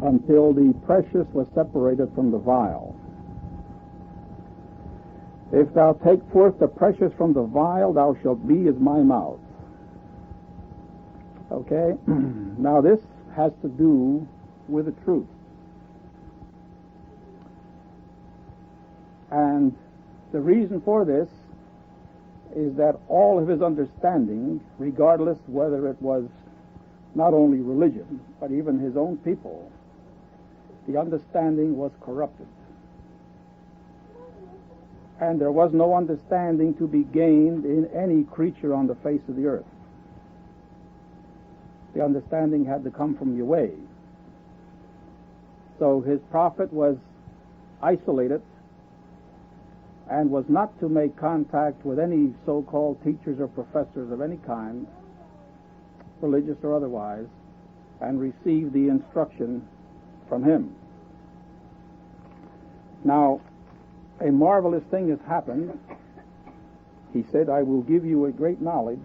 until the precious was separated from the vile. If thou take forth the precious from the vile, thou shalt be as my mouth. Okay? Now this has to do with the truth. And the reason for this is that all of his understanding, regardless whether it was not only religion, but even his own people, the understanding was corrupted. And there was no understanding to be gained in any creature on the face of the earth. The understanding had to come from Yahweh. So his prophet was isolated and was not to make contact with any so-called teachers or professors of any kind, religious or otherwise, and receive the instruction from him. Now, a marvelous thing has happened. He said, I will give you a great knowledge.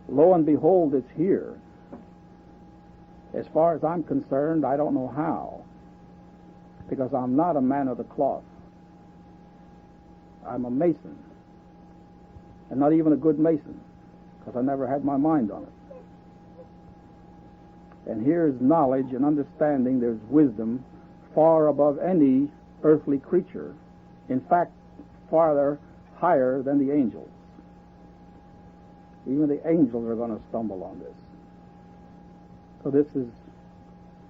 Lo and behold, it's here. As far as I'm concerned, I don't know how, because I'm not a man of the cloth. I'm a mason, and not even a good mason, because I never had my mind on it. And here's knowledge and understanding, there's wisdom far above any earthly creature. In fact, farther higher than the angels. Even the angels are going to stumble on this. So this is,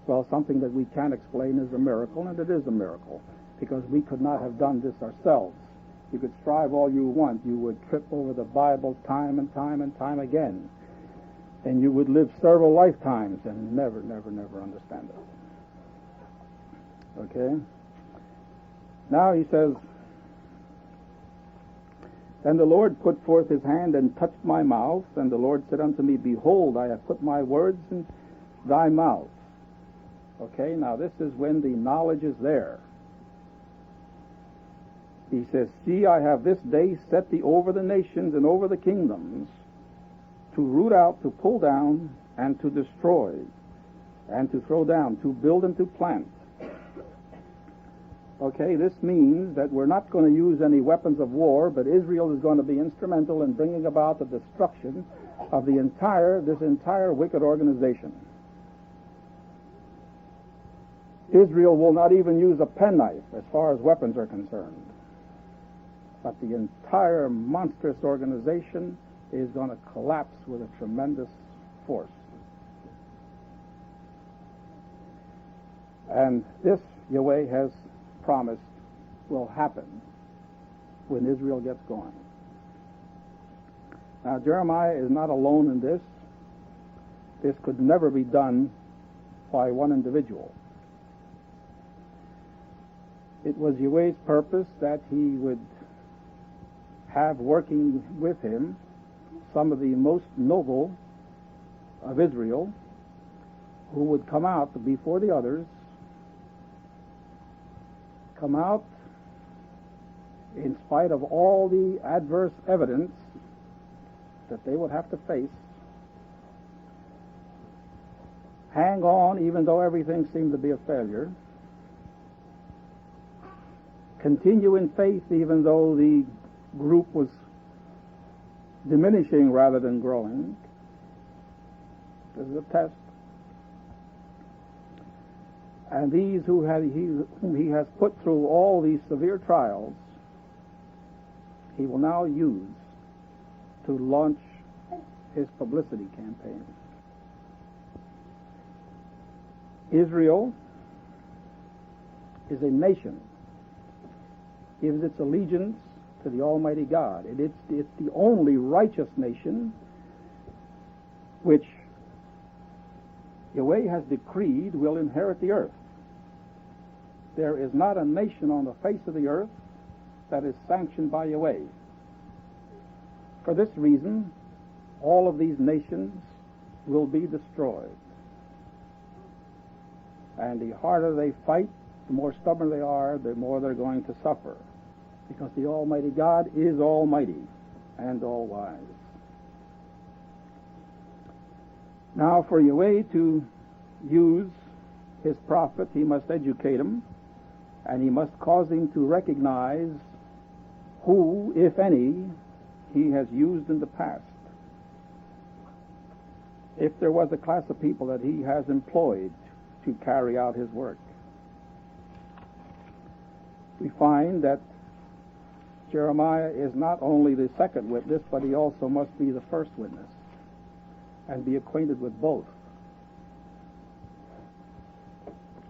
well, something that we can't explain as a miracle, and it is a miracle, because we could not have done this ourselves. You could strive all you want. You would trip over the Bible time and time and time again. And you would live several lifetimes and never understand it. Okay? Now he says, Then the Lord put forth his hand and touched my mouth, and the Lord said unto me, Behold, I have put my words in thy mouth. Okay, now this is when the knowledge is there. He says, See, I have this day set thee over the nations and over the kingdoms, to root out, to pull down, and to destroy, and to throw down, to build and to plant. Okay, this means that we're not going to use any weapons of war, but Israel is going to be instrumental in bringing about the destruction of this entire wicked organization. Israel will not even use a penknife as far as weapons are concerned. But the entire monstrous organization is going to collapse with a tremendous force. And this, Yahweh has promised, will happen when Israel gets going. Now, Jeremiah is not alone in this. This could never be done by one individual. It was Yahweh's purpose that he would have working with him some of the most noble of Israel, who would come out before the others, come out in spite of all the adverse evidence that they would have to face, hang on even though everything seemed to be a failure, continue in faith even though the group was diminishing rather than growing. This is a test. And these whom he has put through all these severe trials, he will now use to launch his publicity campaign. Israel is a nation, gives its allegiance to the Almighty God. It's the only righteous nation which Yahweh has decreed will inherit the earth. There is not a nation on the face of the earth that is sanctioned by Yahweh. For this reason, all of these nations will be destroyed. And the harder they fight, the more stubborn they are, the more they're going to suffer. Because the Almighty God is almighty and all-wise. Now, for Yahweh to use his prophet, he must educate him, and he must cause him to recognize who, if any, he has used in the past. If there was a class of people that he has employed to carry out his work. We find that Jeremiah is not only the second witness, but he also must be the first witness and be acquainted with both.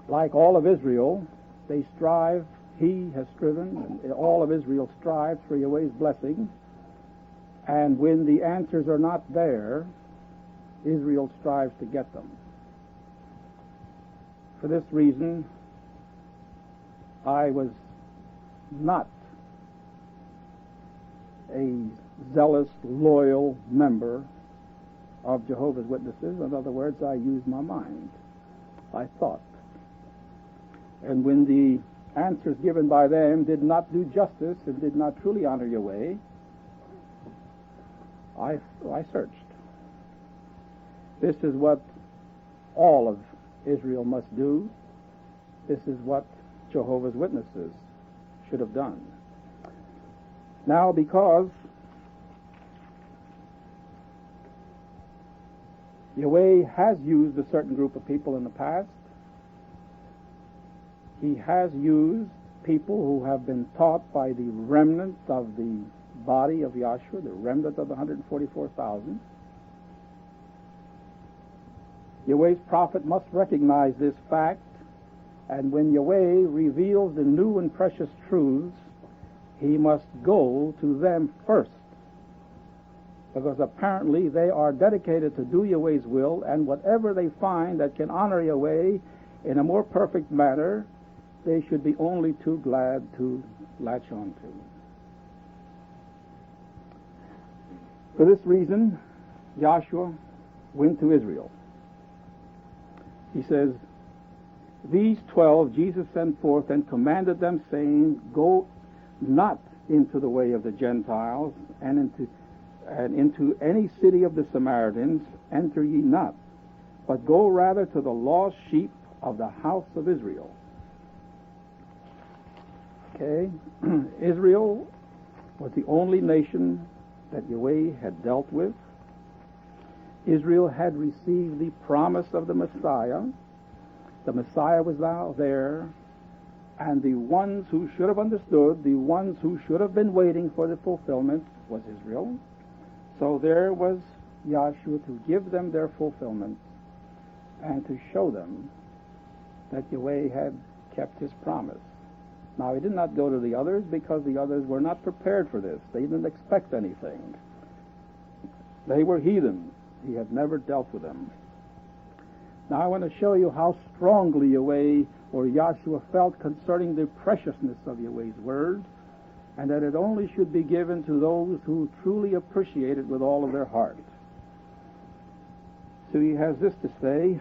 Like all of Israel, they strive, he has striven, and all of Israel strives for Yahweh's blessing, and when the answers are not there, Israel strives to get them. For this reason, I was not a zealous, loyal member of Jehovah's Witnesses. In other words, I used my mind. I thought. And when the answers given by them did not do justice and did not truly honor Yahweh, I searched. This is what all of Israel must do. This is what Jehovah's Witnesses should have done. Now, because Yahweh has used a certain group of people in the past, he has used people who have been taught by the remnant of the body of Yahshua, the remnant of the 144,000. Yahweh's prophet must recognize this fact, and when Yahweh reveals the new and precious truths, he must go to them first, because apparently they are dedicated to do Yahweh's will, and whatever they find that can honor Yahweh in a more perfect manner, they should be only too glad to latch on to. For this reason, Joshua went to Israel. He says, "These 12 Jesus sent forth and commanded them, saying, Go not into the way of the Gentiles, and into any city of the Samaritans enter ye not, but go rather to the lost sheep of the house of Israel." Okay, Israel was the only nation that Yahweh had dealt with. Israel had received the promise of the Messiah. The Messiah was now there, and the ones who should have understood, the ones who should have been waiting for the fulfillment, was Israel. So there was Yahshua to give them their fulfillment and to show them that Yahweh had kept his promise. Now, he did not go to the others because the others were not prepared for this. They didn't expect anything. They were heathen. He had never dealt with them. Now, I want to show you how strongly Yahweh or Yahshua felt concerning the preciousness of Yahweh's word, and that it only should be given to those who truly appreciate it with all of their heart. So he has this to say.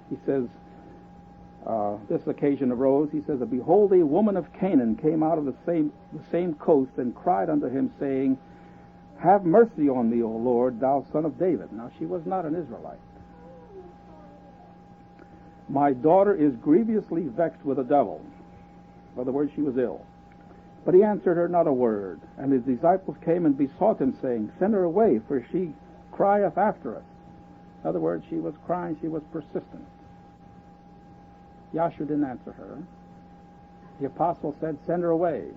He says, this occasion arose, he says, "Behold, a woman of Canaan came out of the same coast and cried unto him, saying, Have mercy on me, O Lord, thou son of David." Now, she was not an Israelite. "My daughter is grievously vexed with a devil." In other words, she was ill. But he answered her not a word. And his disciples came and besought him, saying, "Send her away, for she crieth after us." In other words, she was crying, she was persistent. Yahshua didn't answer her. The apostle said, "Send her away."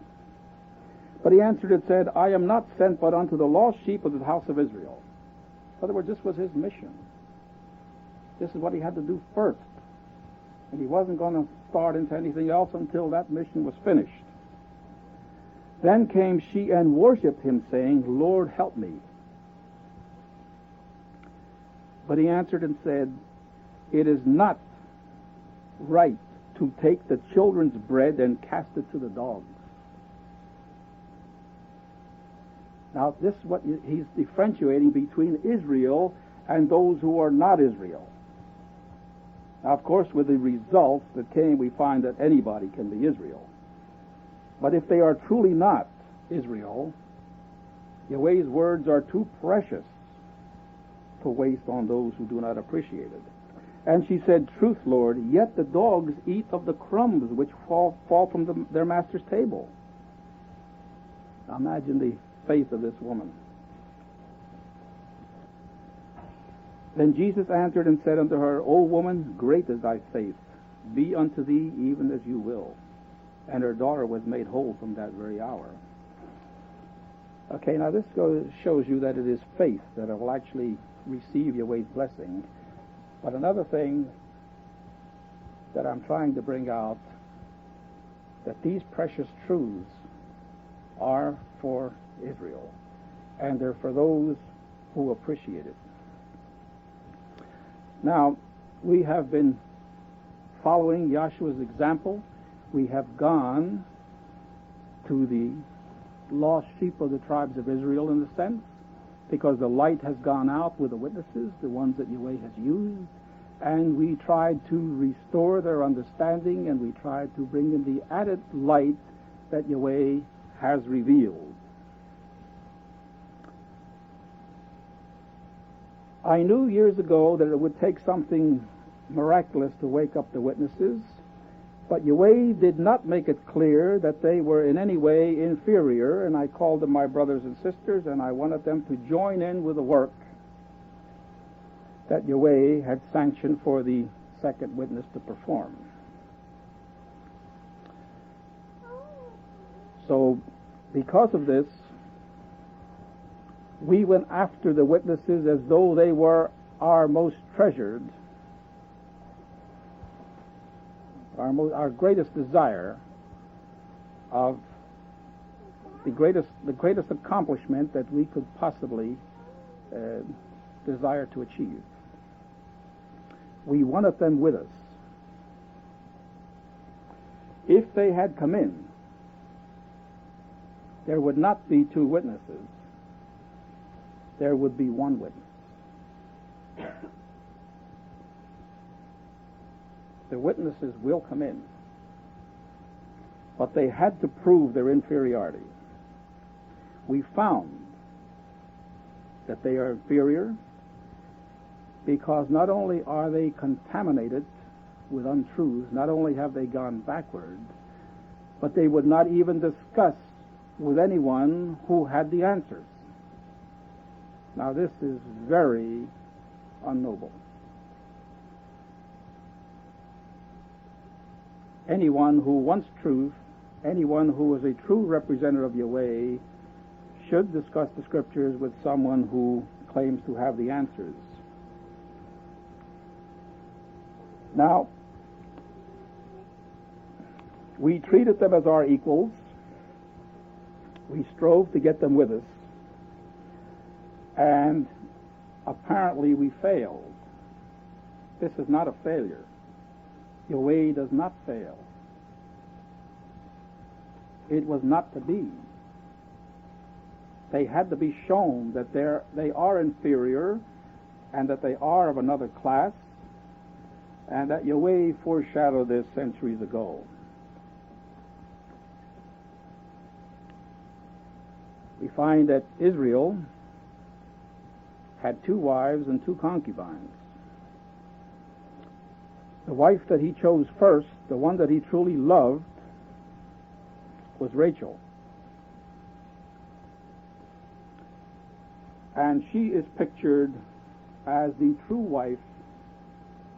But he answered and said, "I am not sent but unto the lost sheep of the house of Israel." In other words, this was his mission. This is what he had to do first. And he wasn't going to start into anything else until that mission was finished. "Then came she and worshipped him, saying, Lord, help me. But he answered and said, It is not right to take the children's bread and cast it to the dogs." Now, this is what he's differentiating between Israel and those who are not Israel. Now, of course, with the results that came, we find that anybody can be Israel. But if they are truly not Israel, Yahweh's words are too precious to waste on those who do not appreciate it. And she said, Truth, Lord, yet the dogs eat of the crumbs which fall from their master's table. Now imagine the faith of this woman. Then Jesus answered and said unto her, O woman, great is thy faith. Be unto thee even as you will. And her daughter was made whole from that very hour. Okay, now this shows you that it is faith that will actually receive Yahweh's blessing. But another thing that I'm trying to bring out, that these precious truths are for Israel, and they're for those who appreciate it. Now, we have been following Yahshua's example. We have gone to the lost sheep of the tribes of Israel, in a sense, because the light has gone out with the witnesses, the ones that Yahweh has used, and we tried to restore their understanding, and we tried to bring in the added light that Yahweh has revealed. I knew years ago that it would take something miraculous to wake up the witnesses, but Yahweh did not make it clear that they were in any way inferior, and I called them my brothers and sisters, and I wanted them to join in with the work that Yahweh had sanctioned for the second witness to perform. So, because of this, we went after the witnesses as though they were our most treasured, our greatest desire of the greatest accomplishment that we could possibly desire to achieve. We wanted them with us. If they had come in, there would not be two witnesses. There would be one witness. The witnesses will come in, but they had to prove their inferiority. We found that they are inferior because not only are they contaminated with untruths, not only have they gone backward, but they would not even discuss with anyone who had the answers. Now this is very unnoble. Anyone who wants truth, anyone who is a true representative of Yahweh, should discuss the scriptures with someone who claims to have the answers. Now, we treated them as our equals. We strove to get them with us. And apparently we failed. This is not a failure. Yahweh does not fail. It was not to be. They had to be shown that they are inferior and that they are of another class, and that Yahweh foreshadowed this centuries ago. We find that Israel had 2 wives and 2 concubines. The wife that he chose first, the one that he truly loved, was Rachel. And she is pictured as the true wife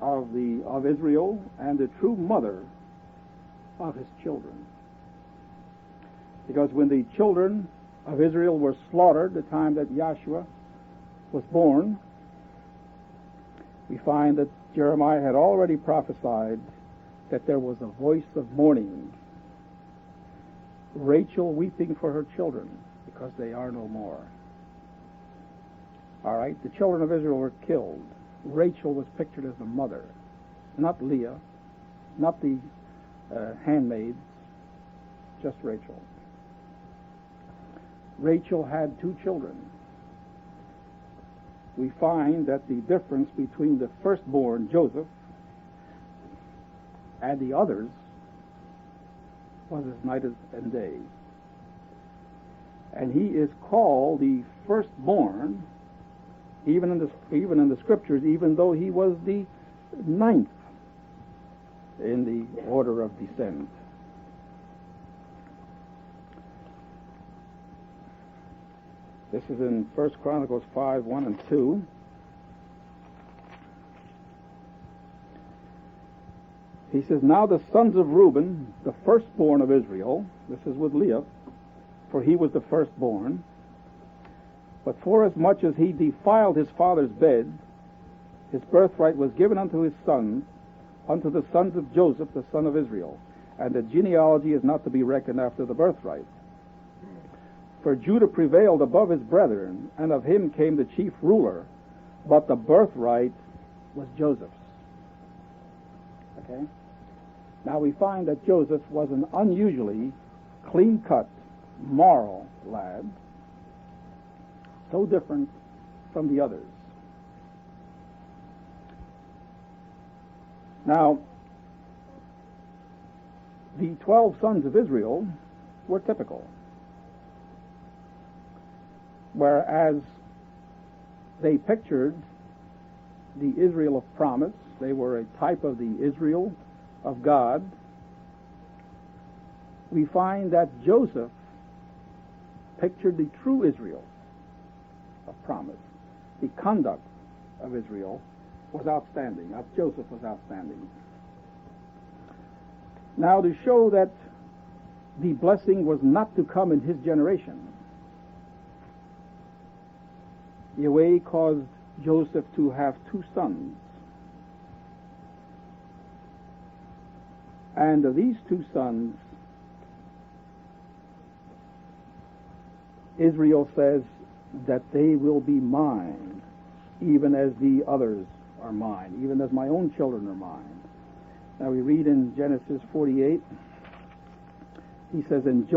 of Israel and the true mother of his children. Because when the children of Israel were slaughtered, the time that Yahshua was born, we find that Jeremiah had already prophesied that there was a voice of mourning, Rachel weeping for her children because they are no more. All right, the children of Israel were killed. Rachel was pictured as the mother, not Leah, not the handmaids, just Rachel. Rachel had 2 children. We find that the difference between the firstborn, Joseph, and the others was as night and day. And he is called the firstborn, even in the scriptures, even though he was the ninth in the order of descent. This is in 1 Chronicles 5, 1 and 2. He says, "Now the sons of Reuben, the firstborn of Israel," this is with Leah, for he was the firstborn, "but forasmuch as he defiled his father's bed, his birthright was given unto his sons, unto the sons of Joseph, the son of Israel, and the genealogy is not to be reckoned after the birthright. For Judah prevailed above his brethren, and of him came the chief ruler, but the birthright was Joseph's." Okay? Now we find that Joseph was an unusually clean-cut, moral lad, so different from the others. Now, the 12 sons of Israel were typical, whereas they pictured the Israel of promise. They were a type of the Israel of God. We find that Joseph pictured the true Israel of promise. The conduct of Israel was outstanding, of Joseph was outstanding. Now, to show that the blessing was not to come in his generation, Yahweh caused Joseph to have 2 sons. And of these 2 sons, Israel says that they will be mine, even as the others are mine, even as my own children are mine. Now we read in Genesis 48, he says, and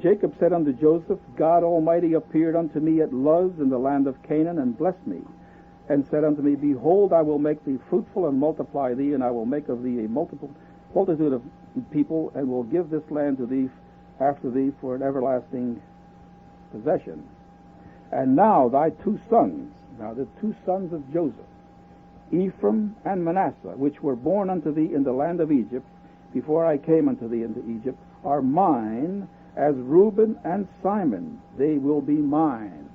Jacob said unto Joseph, God Almighty appeared unto me at Luz in the land of Canaan, and blessed me, and said unto me, Behold, I will make thee fruitful and multiply thee, and I will make of thee a multitude of people, and will give this land to thee after thee for an everlasting possession. And now thy 2 sons, now the 2 sons of Joseph, Ephraim and Manasseh, which were born unto thee in the land of Egypt, before I came unto thee into Egypt, are mine, as Reuben and Simon, they will be mine.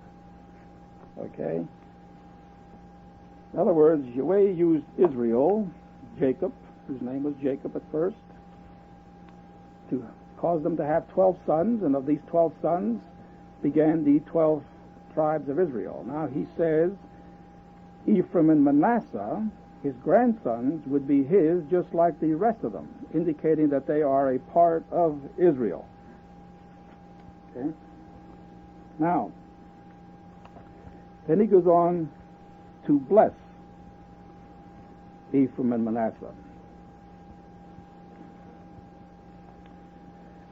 Okay? In other words, Yahweh used Israel, Jacob, whose name was Jacob at first, to cause them to have 12 sons, and of these 12 sons began the 12 tribes of Israel. Now he says Ephraim and Manasseh, his grandsons, would be his just like the rest of them, indicating that they are a part of Israel. Okay? Now, then he goes on to bless Ephraim and Manasseh.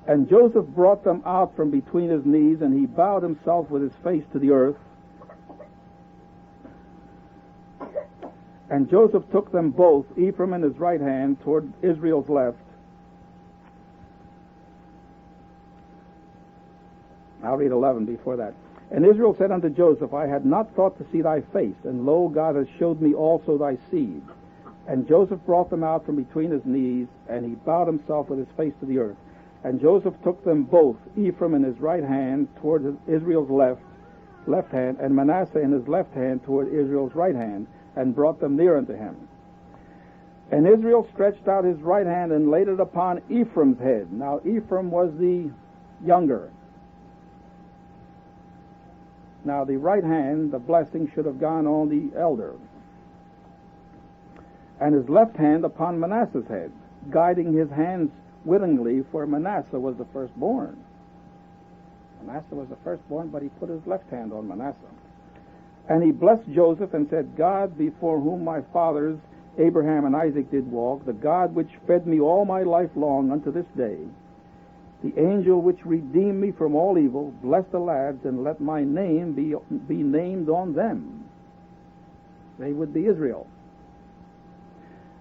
And Joseph brought them out from between his knees, and he bowed himself with his face to the earth. And Joseph took them both, Ephraim in his right hand, toward Israel's left. I'll read 11 before that. And Israel said unto Joseph, I had not thought to see thy face, and lo, God has showed me also thy seed. And Joseph brought them out from between his knees, and he bowed himself with his face to the earth. And Joseph took them both, Ephraim in his right hand, toward Israel's left hand, and Manasseh in his left hand toward Israel's right hand, and brought them near unto him. And Israel stretched out his right hand and laid it upon Ephraim's head. Now Ephraim was the younger. Now the right hand, the blessing, should have gone on the elder. And his left hand upon Manasseh's head, guiding his hands willingly, for Manasseh was the firstborn. Manasseh was the firstborn, but he put his left hand on Manasseh. And he blessed Joseph and said, God, before whom my fathers Abraham and Isaac did walk, the God which fed me all my life long unto this day, the angel which redeemed me from all evil, bless the lads, and let my name be named on them. They would be Israel.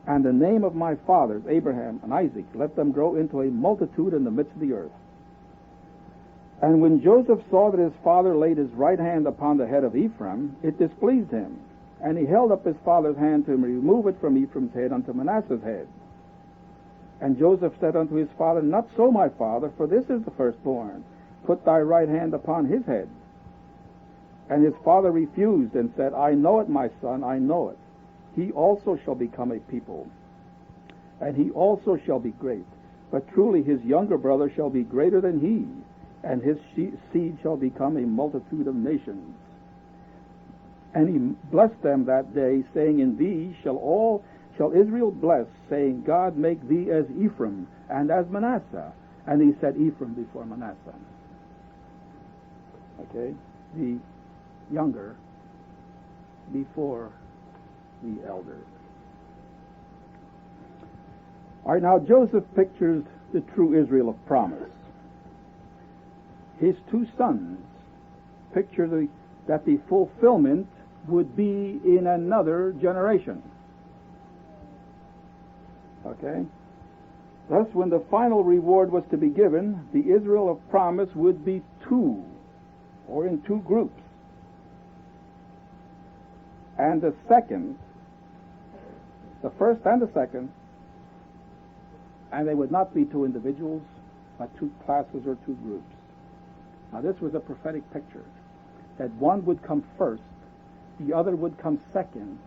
And the name of my fathers, Abraham and Isaac, let them grow into a multitude in the midst of the earth. And when Joseph saw that his father laid his right hand upon the head of Ephraim, it displeased him. And he held up his father's hand to remove it from Ephraim's head unto Manasseh's head. And Joseph said unto his father, Not so, my father, for this is the firstborn. Put thy right hand upon his head. And his father refused and said, I know it, my son, I know it. He also shall become a people, and he also shall be great. But truly his younger brother shall be greater than he, and his seed shall become a multitude of nations. And he blessed them that day, saying, In thee shall Israel bless, saying, God make thee as Ephraim and as Manasseh. And he said Ephraim before Manasseh. Okay, the younger before the elder. All right, now Joseph pictures the true Israel of promise. His two sons picture that the fulfillment would be in another generation. Okay? Thus, when the final reward was to be given, the Israel of promise would be two, or in two groups. And the first and the second, and they would not be two individuals, but two classes or two groups. Now this was a prophetic picture, that one would come first, the other would come second,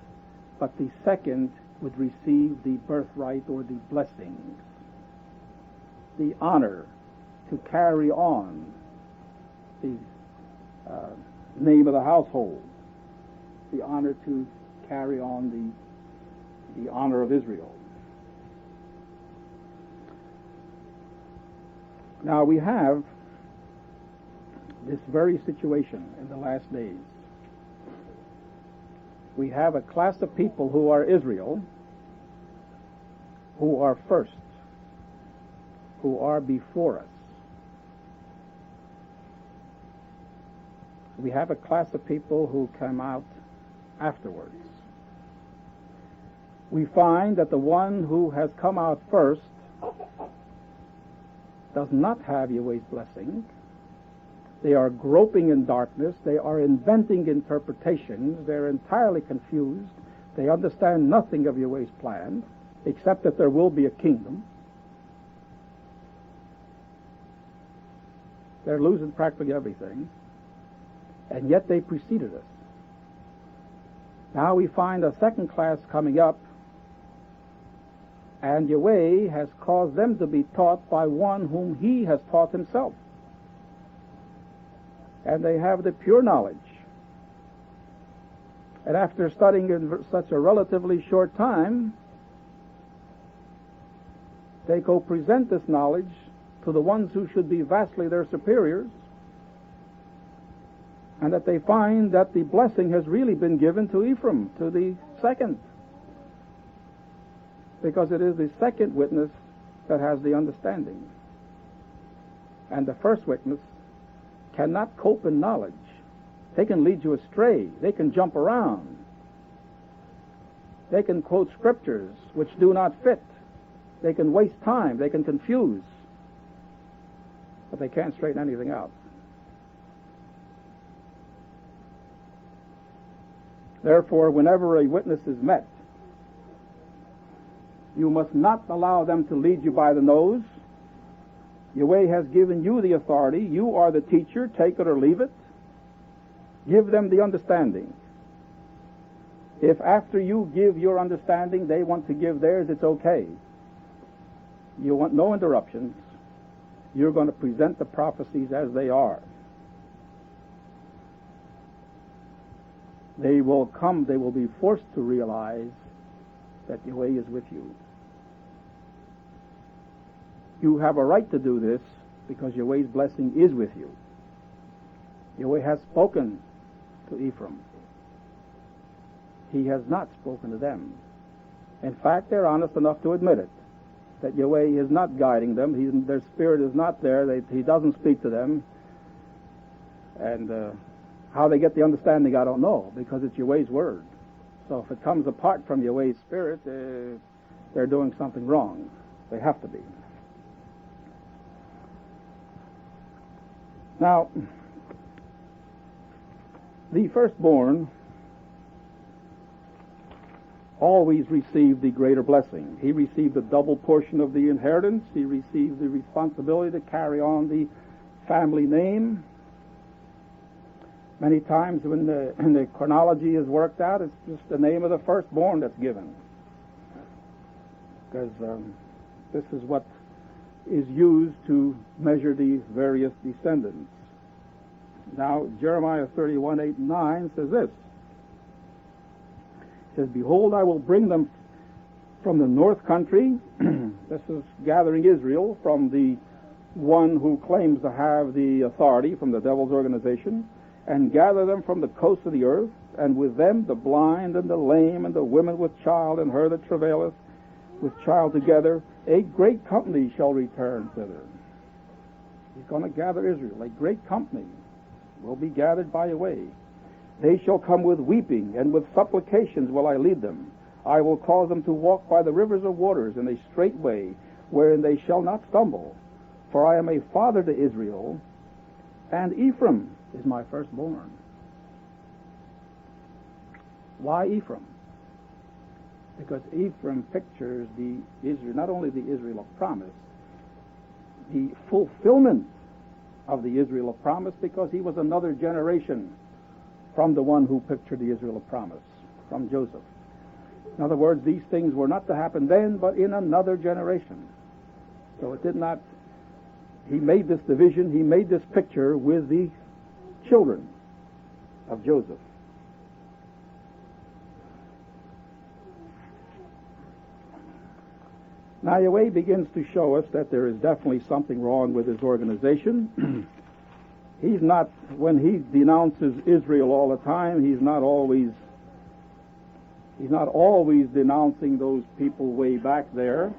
but the second would receive the birthright or the blessings, the honor to carry on the name of the household, the honor to carry on the honor of Israel. Now we have this very situation in the last days. We have a class of people who are Israel, who are first, who are before us. We have a class of people who come out afterwards. We find that the one who has come out first does not have Yahweh's blessing. They are groping in darkness. They are inventing interpretations. They're entirely confused. They understand nothing of Yahweh's plan, except that there will be a kingdom. They're losing practically everything, and yet they preceded us. Now we find a second class coming up, and Yahweh has caused them to be taught by one whom he has taught himself. And they have the pure knowledge. And after studying in such a relatively short time, they go present this knowledge to the ones who should be vastly their superiors, and that they find that the blessing has really been given to Ephraim, to the second, because it is the second witness that has the understanding. And the first witness cannot cope in knowledge. They can lead you astray. They can jump around. They can quote scriptures which do not fit. They can waste time. They can confuse. But they can't straighten anything out. Therefore, whenever a witness is met, you must not allow them to lead you by the nose. Yahweh has given you the authority. You are the teacher. Take it or leave it. Give them the understanding. If after you give your understanding they want to give theirs, it's okay. You want no interruptions. You're going to present the prophecies as they are. They will come, they will be forced to realize that Yahweh is with you. You have a right to do this because Yahweh's blessing is with you. Yahweh has spoken to Ephraim. He has not spoken to them. In fact, they're honest enough to admit it, that Yahweh is not guiding them. Their spirit is not there. He doesn't speak to them. And how they get the understanding, I don't know, because it's Yahweh's word. So if it comes apart from Yahweh's spirit, they're doing something wrong. They have to be. Now, the firstborn always received the greater blessing. He received a double portion of the inheritance. He received the responsibility to carry on the family name. Many times when the chronology is worked out, it's just the name of the firstborn that's given. Because this is what is used to measure the various descendants. Now, Jeremiah 31, 8 and 9 says this. It says, "Behold, I will bring them from the north country." This is gathering Israel from the one who claims to have the authority from the devil's organization, "and gather them from the coast of the earth, and with them the blind and the lame and the women with child and her that travaileth with child together. A great company shall return thither." He's going to gather Israel. A great company will be gathered by a way. "They shall come with weeping, and with supplications will I lead them. I will cause them to walk by the rivers of waters in a straight way, wherein they shall not stumble. For I am a father to Israel, and Ephraim is my firstborn." Why Ephraim? Because Ephraim pictures the Israel, not only the Israel of promise, the fulfillment of the Israel of promise, because he was another generation from the one who pictured the Israel of promise, from Joseph. In other words, these things were not to happen then, but in another generation. So it did not, he made this division, he made this picture with the children of Joseph. Now Yahweh begins to show us that there is definitely something wrong with his organization. He's not, when he denounces Israel all the time, he's not always denouncing those people way back there.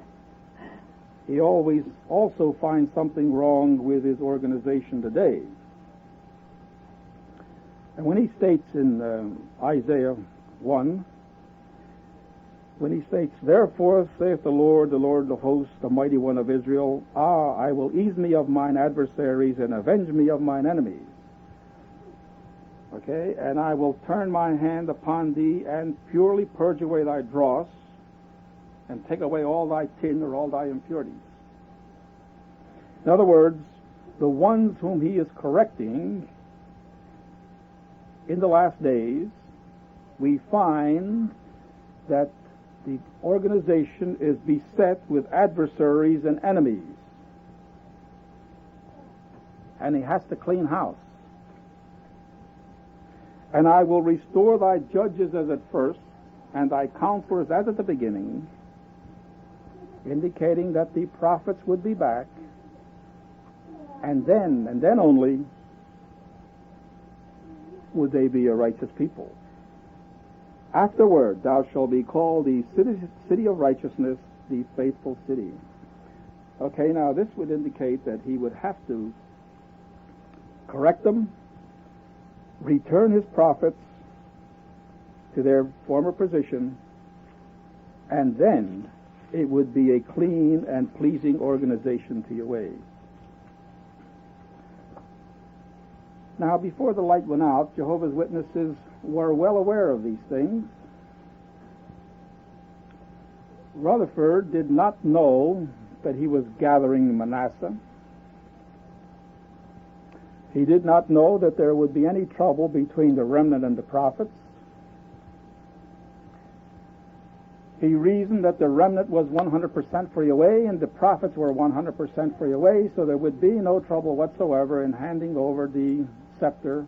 He always also finds something wrong with his organization today. And when he states in Isaiah 1, when he states, "Therefore saith the Lord of hosts, the mighty one of Israel, I will ease me of mine adversaries and avenge me of mine enemies. Okay, and I will turn my hand upon thee and purely purge away thy dross and take away all thy tin or all thy impurities." In other words, the ones whom he is correcting in the last days, we find that the organization is beset with adversaries and enemies. And he has to clean house. "And I will restore thy judges as at first, and thy counselors as at the beginning," indicating that the prophets would be back, and then only would they be a righteous people. "Afterward thou shalt be called the city of righteousness, the faithful city." Okay, now this would indicate that he would have to correct them, return his prophets to their former position, and then it would be a clean and pleasing organization to Yahweh. Now, before the light went out, Jehovah's Witnesses were well aware of these things. Rutherford did not know that he was gathering Manasseh. He did not know that there would be any trouble between the remnant and the prophets. He reasoned that the remnant was 100% for Yahweh and the prophets were 100% for Yahweh, so there would be no trouble whatsoever in handing over the scepter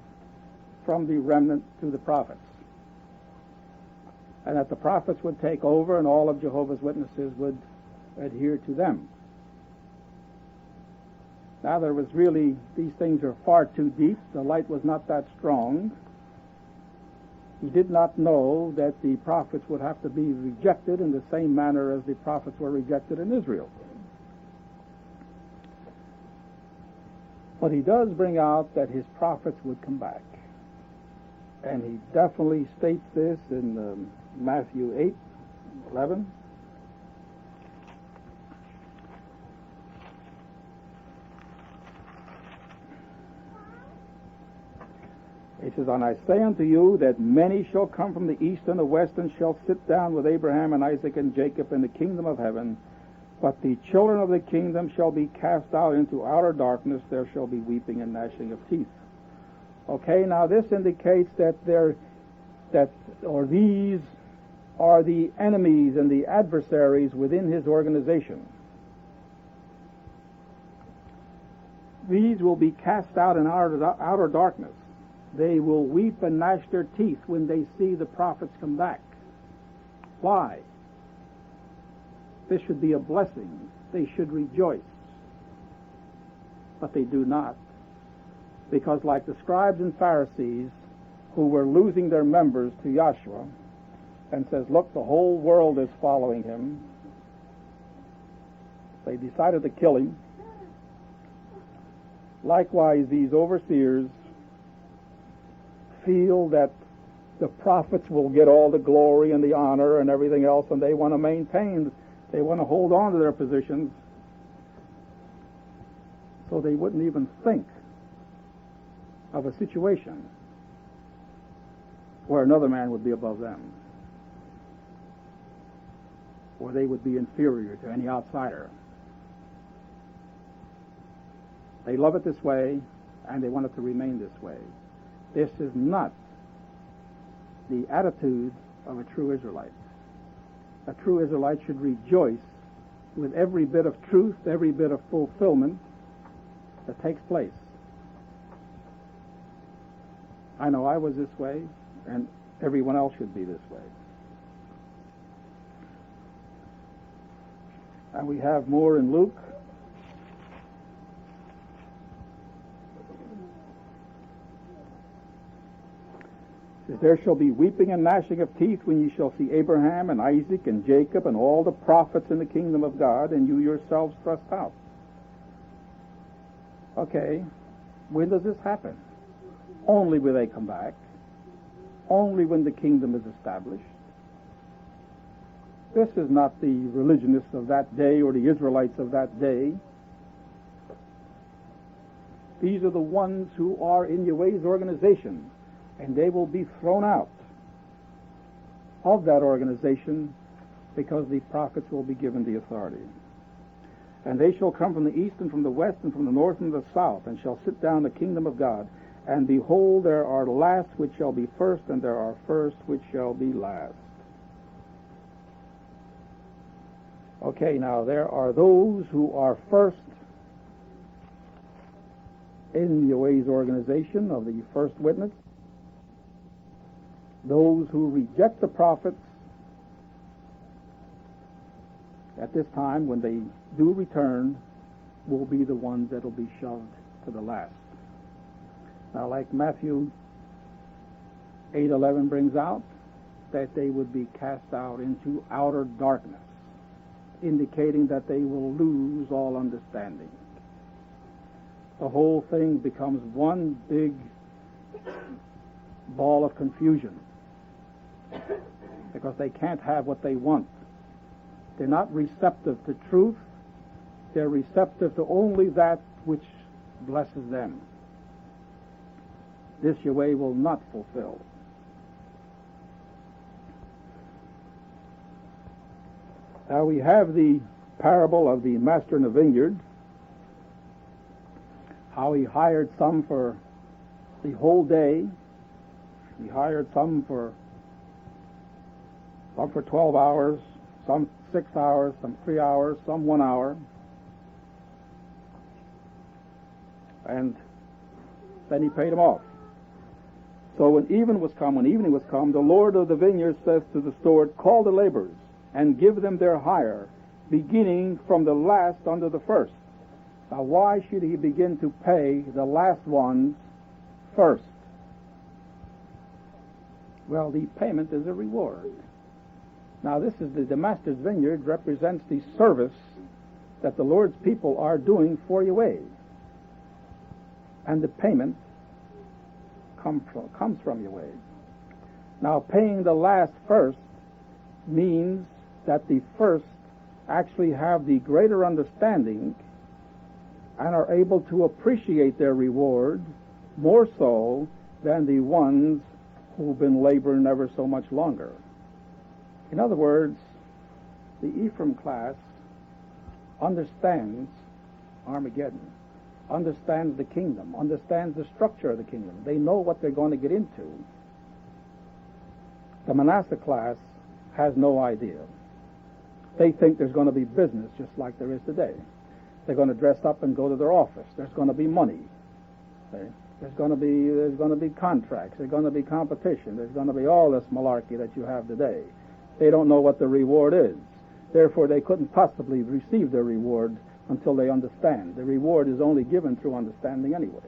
from the remnant to the prophets. And that the prophets would take over and all of Jehovah's Witnesses would adhere to them. Now there was really, these things are far too deep. The light was not that strong. He did not know that the prophets would have to be rejected in the same manner as the prophets were rejected in Israel. But he does bring out that his prophets would come back. And he definitely states this in Matthew 8:11. He says, and I say unto you that many shall come from the east and the west, and shall sit down with Abraham and Isaac and Jacob in the kingdom of heaven. But the children of the kingdom shall be cast out into outer darkness. There shall be weeping and gnashing of teeth. Okay, now this indicates that these are the enemies and the adversaries within his organization. These will be cast out in outer darkness. They will weep and gnash their teeth when they see the prophets come back. Why? This should be a blessing. They should rejoice. But they do not. Because like the scribes and Pharisees who were losing their members to Yahshua and says, look, the whole world is following him. They decided to kill him. Likewise, these overseers feel that the prophets will get all the glory and the honor and everything else, and they want to maintain, they want to hold on to their positions, so they wouldn't even think of a situation where another man would be above them, or they would be inferior to any outsider. They love it this way, and they want it to remain this way. This is not the attitude of a true Israelite. A true Israelite should rejoice with every bit of truth, every bit of fulfillment that takes place. I know I was this way, and everyone else should be this way. And we have more in Luke. There shall be weeping and gnashing of teeth when ye shall see Abraham and Isaac and Jacob and all the prophets in the kingdom of God, and you yourselves thrust out. Okay, when does this happen? Only when they come back. Only when the kingdom is established. This is not the religionists of that day or the Israelites of that day. These are the ones who are in Yahweh's organization, and they will be thrown out of that organization because the prophets will be given the authority. And they shall come from the east and from the west and from the north and the south, and shall sit down in the kingdom of God. And behold, there are last which shall be first, and there are first which shall be last. Okay, now there are those who are first in Yahweh's organization of the first witness. Those who reject the prophets at this time, when they do return, will be the ones that will be shoved to the last. Now, like Matthew 8:11 brings out, that they would be cast out into outer darkness, indicating that they will lose all understanding. The whole thing becomes one big ball of confusion, because they can't have what they want. They're not receptive to truth. They're receptive to only that which blesses them. This Yahweh will not fulfill. Now we have the parable of the master in the vineyard, how he hired some for the whole day. He hired some for 12 hours, some 6 hours, some 3 hours, some 1 hour. And then he paid them off. So when evening was come, the Lord of the vineyard says to the steward, call the laborers and give them their hire, beginning from the last unto the first. Now why should he begin to pay the last ones first? Well, the payment is a reward. Now this is the master's vineyard represents the service that the Lord's people are doing for Yahweh. And the payment comes from Yahweh. Now paying the last first means that the first actually have the greater understanding and are able to appreciate their reward more so than the ones who've been laboring ever so much longer. In other words, the Ephraim class understands Armageddon, understands the kingdom, understands the structure of the kingdom. They know what they're going to get into. The Manasseh class has no idea. They think there's going to be business just like there is today. They're going to dress up and go to their office. There's going to be money. There's going to be contracts. There's going to be competition. There's going to be all this malarkey that you have today. They don't know what the reward is. Therefore, they couldn't possibly receive their reward until they understand. The reward is only given through understanding anyway.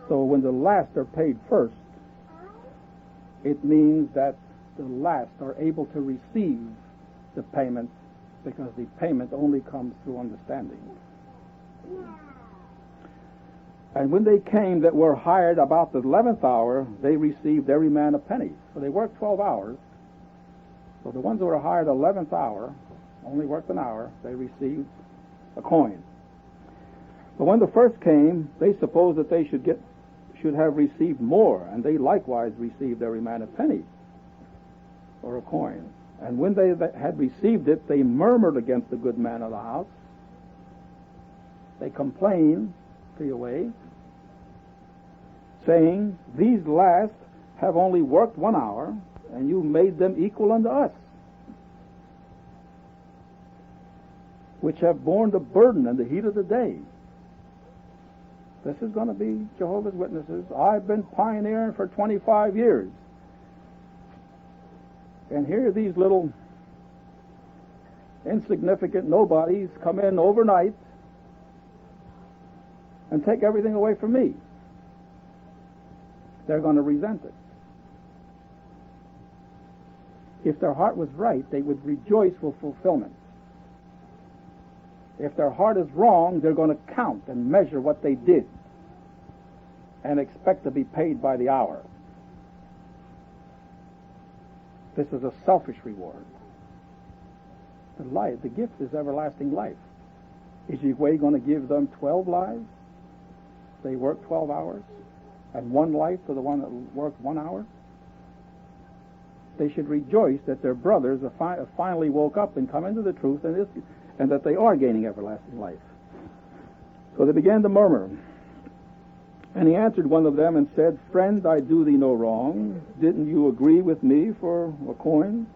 So when the last are paid first, it means that the last are able to receive the payment, because the payment only comes through understanding. And when they came that were hired about the 11th hour, they received every man a penny. So they worked 12 hours. So the ones who were hired 11th hour, only worked an hour, they received a coin. But when the first came, they supposed that they should have received more, and they likewise received every man a penny, or a coin. And when they had received it, they murmured against the good man of the house. They complained to Yahweh, saying, "These last have only worked 1 hour, and you made them equal unto us, which have borne the burden and the heat of the day." This is going to be Jehovah's Witnesses. I've been pioneering for 25 years. And here these little insignificant nobodies come in overnight and take everything away from me. They're going to resent it. If their heart was right, they would rejoice with fulfillment. If their heart is wrong, they're going to count and measure what they did and expect to be paid by the hour. This is a selfish reward. The gift is everlasting life. Is Yahweh going to give them 12 lives? They work 12 hours, and 1 life to the one that worked 1 hour? They should rejoice that their brothers have finally woke up and come into the truth, and that they are gaining everlasting life. So they began to murmur. And he answered one of them and said, "Friend, I do thee no wrong. Didn't you agree with me for a coin?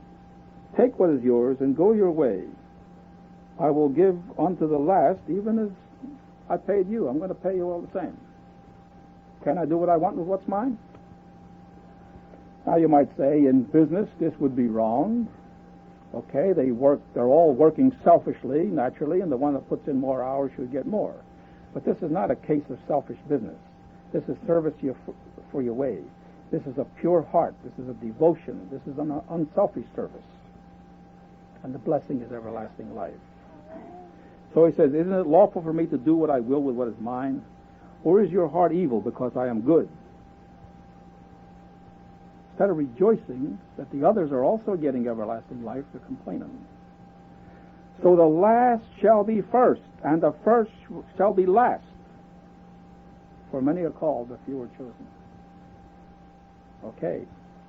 Take what is yours and go your way. I will give unto the last even as I paid you. I'm going to pay you all the same. Can I do what I want with what's mine?" Now you might say, in business, this would be wrong. Okay, they're all working selfishly, naturally, and the one that puts in more hours should get more. But this is not a case of selfish business. This is service for Yahweh. This is a pure heart. This is a devotion. This is an unselfish service. And the blessing is everlasting life. So he says, "Isn't it lawful for me to do what I will with what is mine? Or is your heart evil because I am good?" Instead of rejoicing that the others are also getting everlasting life, they're complaining. "So the last shall be first, and the first shall be last. For many are called, but few are chosen." Okay,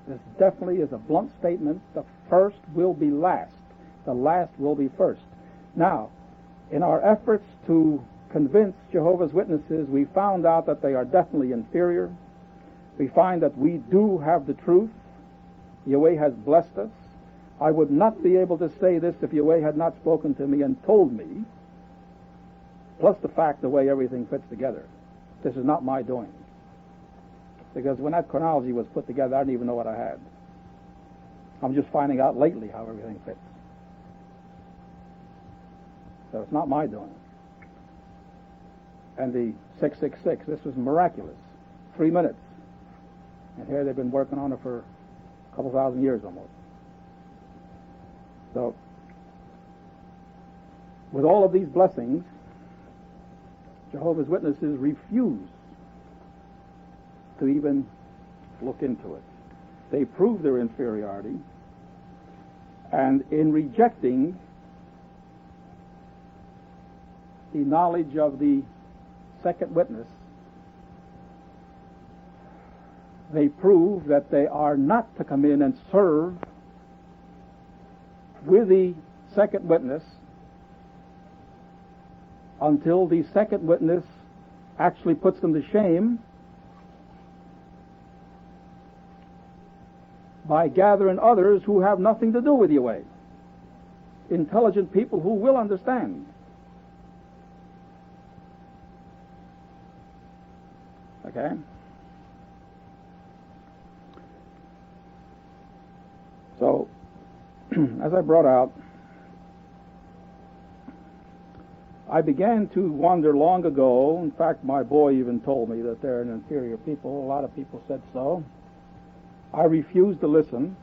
this definitely is a blunt statement. The first will be last. The last will be first. Now, in our efforts to convince Jehovah's Witnesses, we found out that they are definitely inferior. We find that we do have the truth. Yahweh has blessed us. I would not be able to say this if Yahweh had not spoken to me and told me, plus the fact the way everything fits together. This is not my doing. Because when that chronology was put together, I didn't even know what I had. I'm just finding out lately how everything fits. So it's not my doing. And the 666, this was miraculous. 3 minutes. And here they've been working on it for a couple thousand years almost. So, with all of these blessings, Jehovah's Witnesses refuse to even look into it. They prove their inferiority, and in rejecting the knowledge of the second witness, they prove that they are not to come in and serve with the second witness until the second witness actually puts them to shame by gathering others who have nothing to do with Yahweh. Intelligent people who will understand. Okay? So, as I brought out, I began to wonder long ago. In fact, my boy even told me that they're an inferior people. A lot of people said so. I refused to listen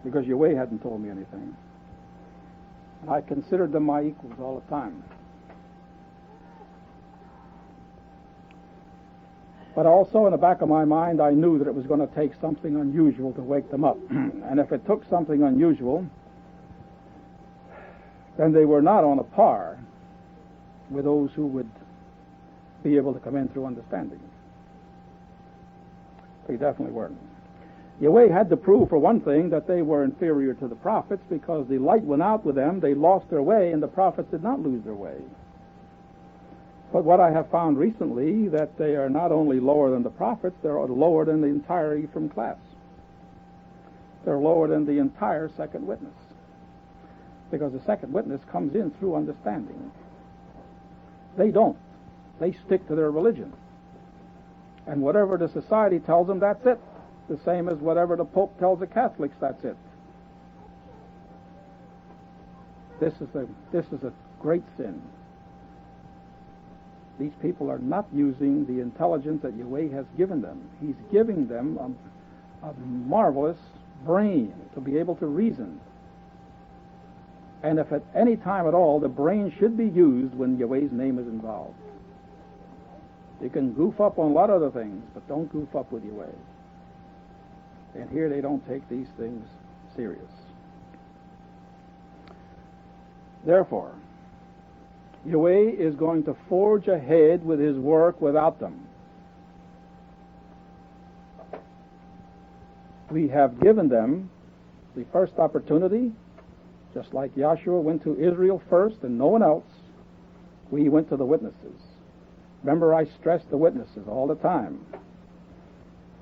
because Yahweh hadn't told me anything. And I considered them my equals all the time. But also in the back of my mind, I knew that it was going to take something unusual to wake them up. And if it took something unusual, then they were not on a par with those who would be able to come in through understanding. They definitely weren't. Yahweh had to prove, for one thing, that they were inferior to the prophets because the light went out with them, they lost their way, and the prophets did not lose their way. But what I have found recently, that they are not only lower than the prophets, they're lower than the entire Ephraim class. They're lower than the entire second witness. Because the second witness comes in through understanding. They don't. They stick to their religion. And whatever the society tells them, that's it. The same as whatever the Pope tells the Catholics, that's it. This is a great sin. These people are not using the intelligence that Yahweh has given them. He's giving them a marvelous brain to be able to reason. And if at any time at all, the brain should be used when Yahweh's name is involved. You can goof up on a lot of other things, but don't goof up with Yahweh. And here they don't take these things serious. Therefore, Yahweh is going to forge ahead with his work without them. We have given them the first opportunity, just like Joshua went to Israel first and no one else. We went to the witnesses. Remember, I stressed the witnesses all the time.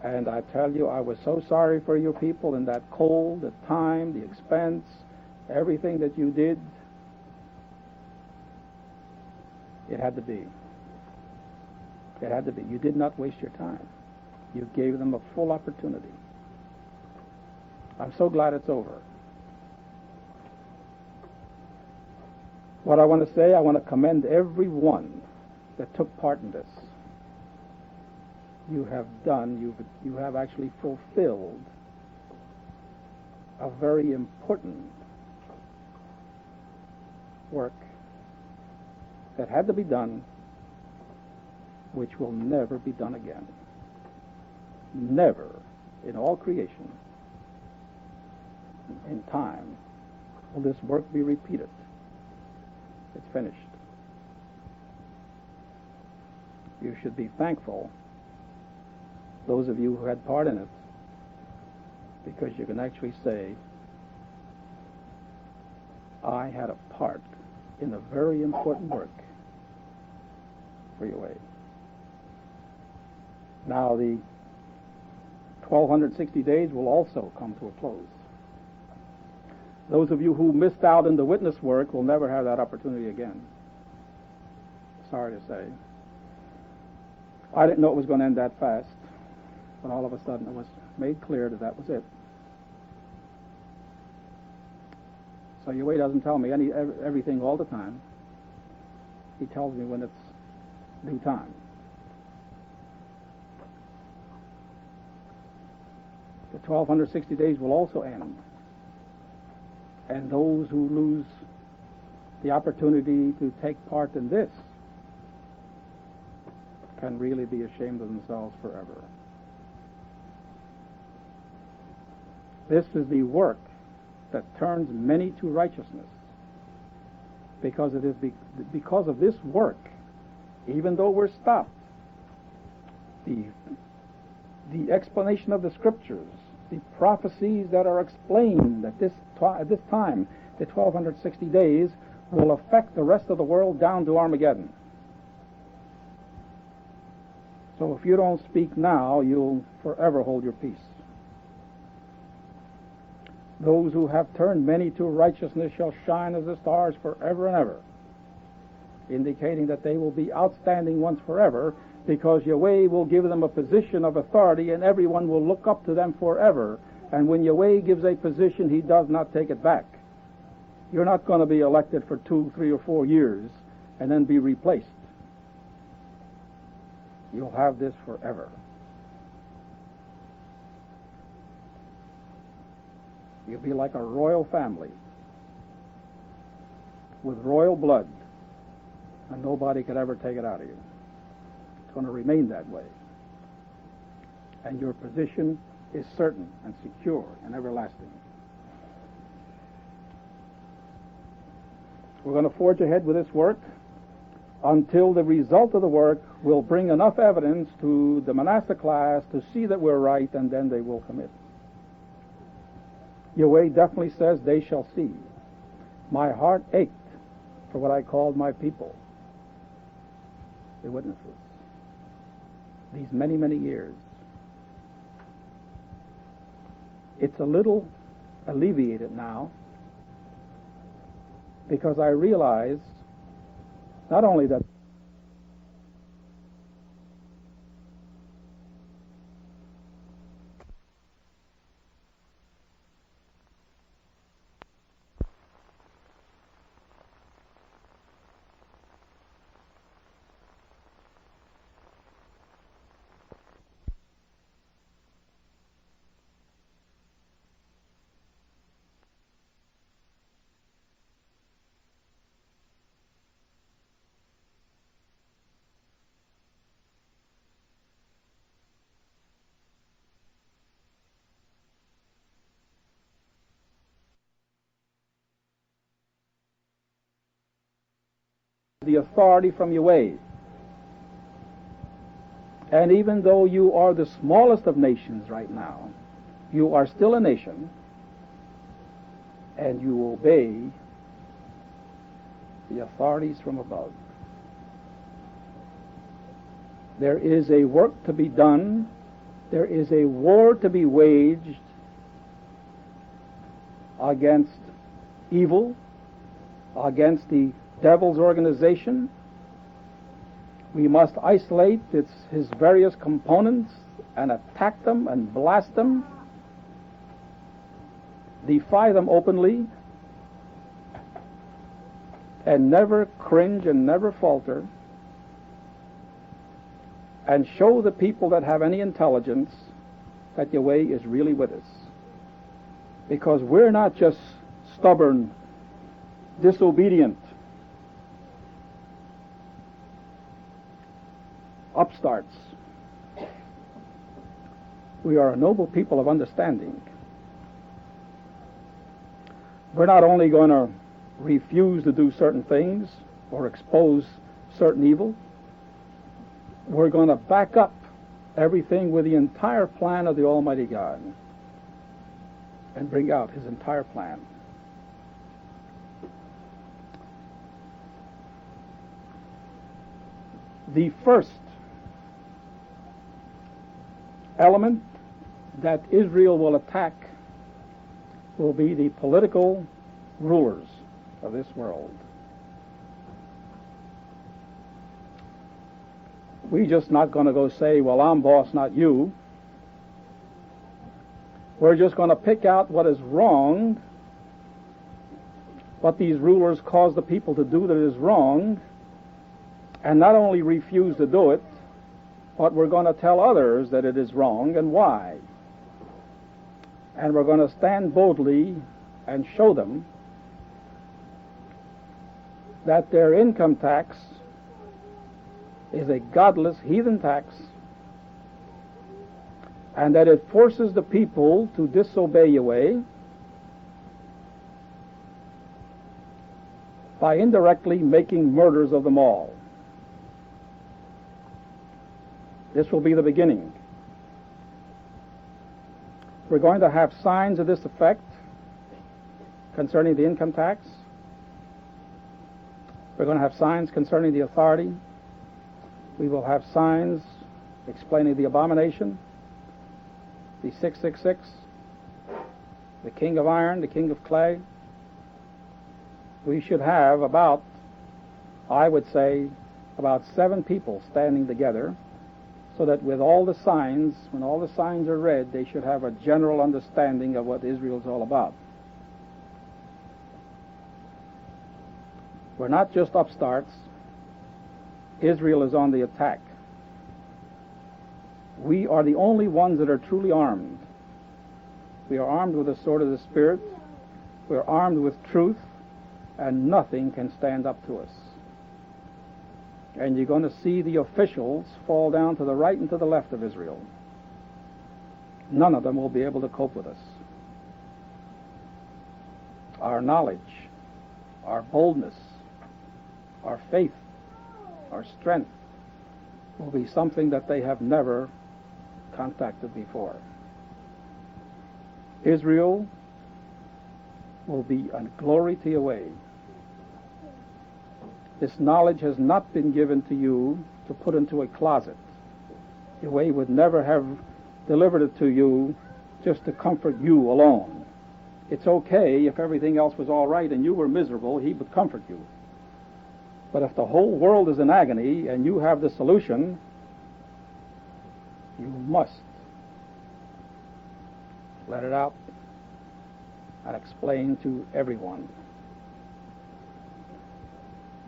And I tell you, I was so sorry for you people in that cold, the time, the expense, everything that you did. It had to be. It had to be. You did not waste your time. You gave them a full opportunity. I'm so glad it's over. What I want to say, I want to commend everyone that took part in this. You have done, you have actually fulfilled a very important work that had to be done, which will never be done again. Never in all creation, in time, will this work be repeated. It's finished. You should be thankful, those of you who had part in it, because you can actually say, I had a part in a very important work for Yahweh. Now the 1260 days will also come to a close. Those of you who missed out in the witness work will never have that opportunity again. Sorry to say. I didn't know it was going to end that fast, but all of a sudden it was made clear that that was it. So Yahweh doesn't tell me everything all the time. He tells me when it's due time. The 1260 days will also end. And those who lose the opportunity to take part in this can really be ashamed of themselves forever. This is the work that turns many to righteousness. Because it is because of this work, even though we're stopped, the the explanation of the Scriptures, the prophecies that are explained at this time, the 1260 days, will affect the rest of the world down to Armageddon. So if you don't speak now, you'll forever hold your peace. Those who have turned many to righteousness shall shine as the stars forever and ever, indicating that they will be outstanding ones forever, because Yahweh will give them a position of authority and everyone will look up to them forever. And when Yahweh gives a position, he does not take it back. You're not going to be elected for 2, 3, or 4 years and then be replaced. You'll have this forever. You'll be like a royal family with royal blood, and nobody could ever take it out of you. It's going to remain that way. And your position is certain and secure and everlasting. We're going to forge ahead with this work until the result of the work will bring enough evidence to the Manasseh class to see that we're right, and then they will commit. Yahweh definitely says, they shall see. My heart ached for what I called my people, the witnesses, these many, many years. It's a little alleviated now, because I realize not only that the authority from Yahweh. And even though you are the smallest of nations right now, you are still a nation, and you obey the authorities from above. There is a work to be done. There is a war to be waged against evil, against the devil's organization. We must isolate his various components and attack them and blast them, defy them openly, and never cringe and never falter, and show the people that have any intelligence that Yahweh is really with us. Because we're not just stubborn, disobedient upstarts. We are a noble people of understanding. We're not only going to refuse to do certain things or expose certain evil, we're going to back up everything with the entire plan of the Almighty God and bring out his entire plan. The first element that Israel will attack will be the political rulers of this world. We're just not going to go say, well, I'm boss, not you. We're just going to pick out what is wrong, what these rulers cause the people to do that is wrong, and not only refuse to do it, but we're going to tell others that it is wrong and why. And we're going to stand boldly and show them that their income tax is a godless heathen tax, and that it forces the people to disobey Yahweh by indirectly making murders of them all. This will be the beginning. We're going to have signs of this effect concerning the income tax. We're going to have signs concerning the authority. We will have signs explaining the abomination, the 666, the king of iron, the king of clay. We should have about, I would say, about 7 people standing together, so that with all the signs, when all the signs are read, they should have a general understanding of what Israel is all about. We're not just upstarts. Israel is on the attack. We are the only ones that are truly armed. We are armed with the sword of the Spirit. We are armed with truth, and nothing can stand up to us. And you're going to see the officials fall down to the right and to the left of Israel. None of them will be able to cope with us. Our knowledge, our boldness, our faith, our strength will be something that they have never contacted before. Israel will be a glory to Yahweh. This knowledge has not been given to you to put into a closet. Yahweh would never have delivered it to you just to comfort you alone. It's okay if everything else was all right and you were miserable, he would comfort you. But if the whole world is in agony and you have the solution, you must let it out and explain to everyone.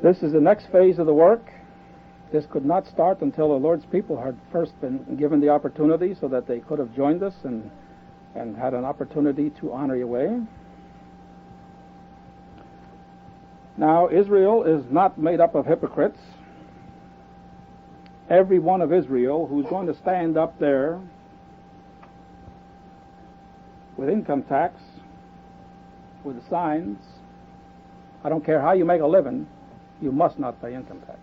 This is the next phase of the work. This could not start until the Lord's people had first been given the opportunity so that they could have joined us and had an opportunity to honor Yahweh. Now, Israel is not made up of hypocrites. Every one of Israel who's going to stand up there with income tax, with the signs, I don't care how you make a living, you must not pay income tax.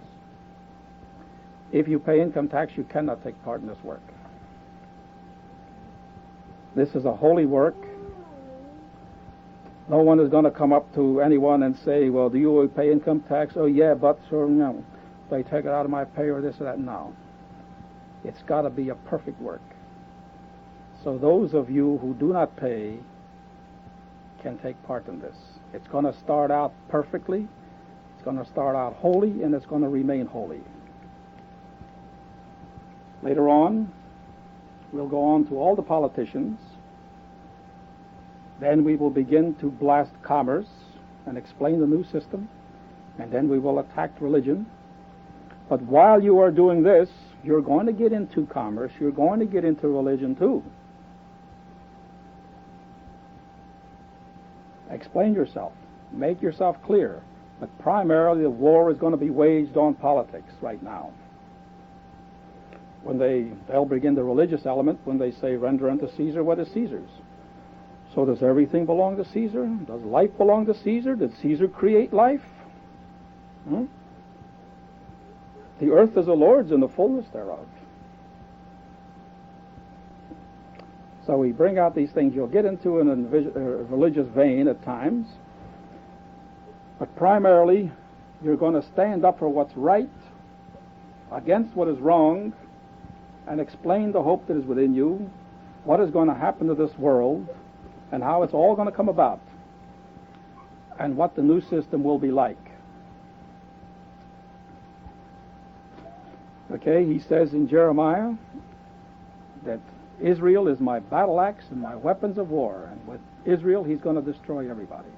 If you pay income tax, you cannot take part in this work. This is a holy work. No one is going to come up to anyone and say, well, do you pay income tax? Oh, yeah, but so, no. They take it out of my pay or this or that. No. It's got to be a perfect work. So those of you who do not pay can take part in this. It's going to start out perfectly. It's going to start out holy, and it's going to remain holy. Later on, we'll go on to all the politicians. Then we will begin to blast commerce and explain the new system. And then we will attack religion. But while you are doing this, you're going to get into commerce. You're going to get into religion too. Explain yourself. Make yourself clear. But primarily the war is going to be waged on politics right now. When they'll begin the religious element when they say, render unto Caesar what is Caesar's. So does everything belong to Caesar? Does life belong to Caesar? Did Caesar create life? The earth is the Lord's and the fullness thereof. So we bring out these things. You'll get into a religious vein at times. But primarily, you're going to stand up for what's right, against what is wrong, and explain the hope that is within you, what is going to happen to this world, and how it's all going to come about, and what the new system will be like. Okay, he says in Jeremiah that Israel is my battle axe and my weapons of war, and with Israel he's going to destroy everybody.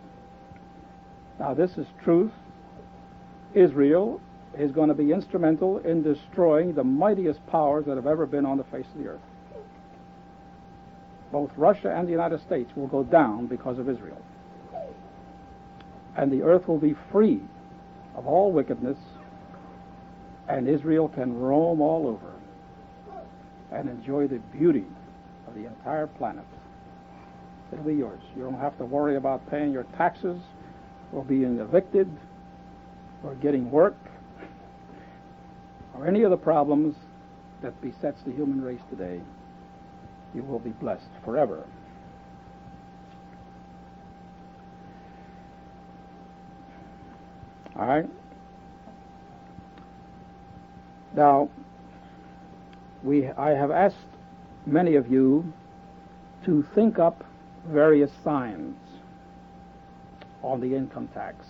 Now this is truth. Israel is going to be instrumental in destroying the mightiest powers that have ever been on the face of the earth. Both Russia and the United States will go down because of Israel. And the earth will be free of all wickedness, and Israel can roam all over and enjoy the beauty of the entire planet. It'll be yours. You don't have to worry about paying your taxes or being evicted or getting work or any of the problems that besets the human race today. You will be blessed forever. All right? Now, I have asked many of you to think up various signs on the income tax.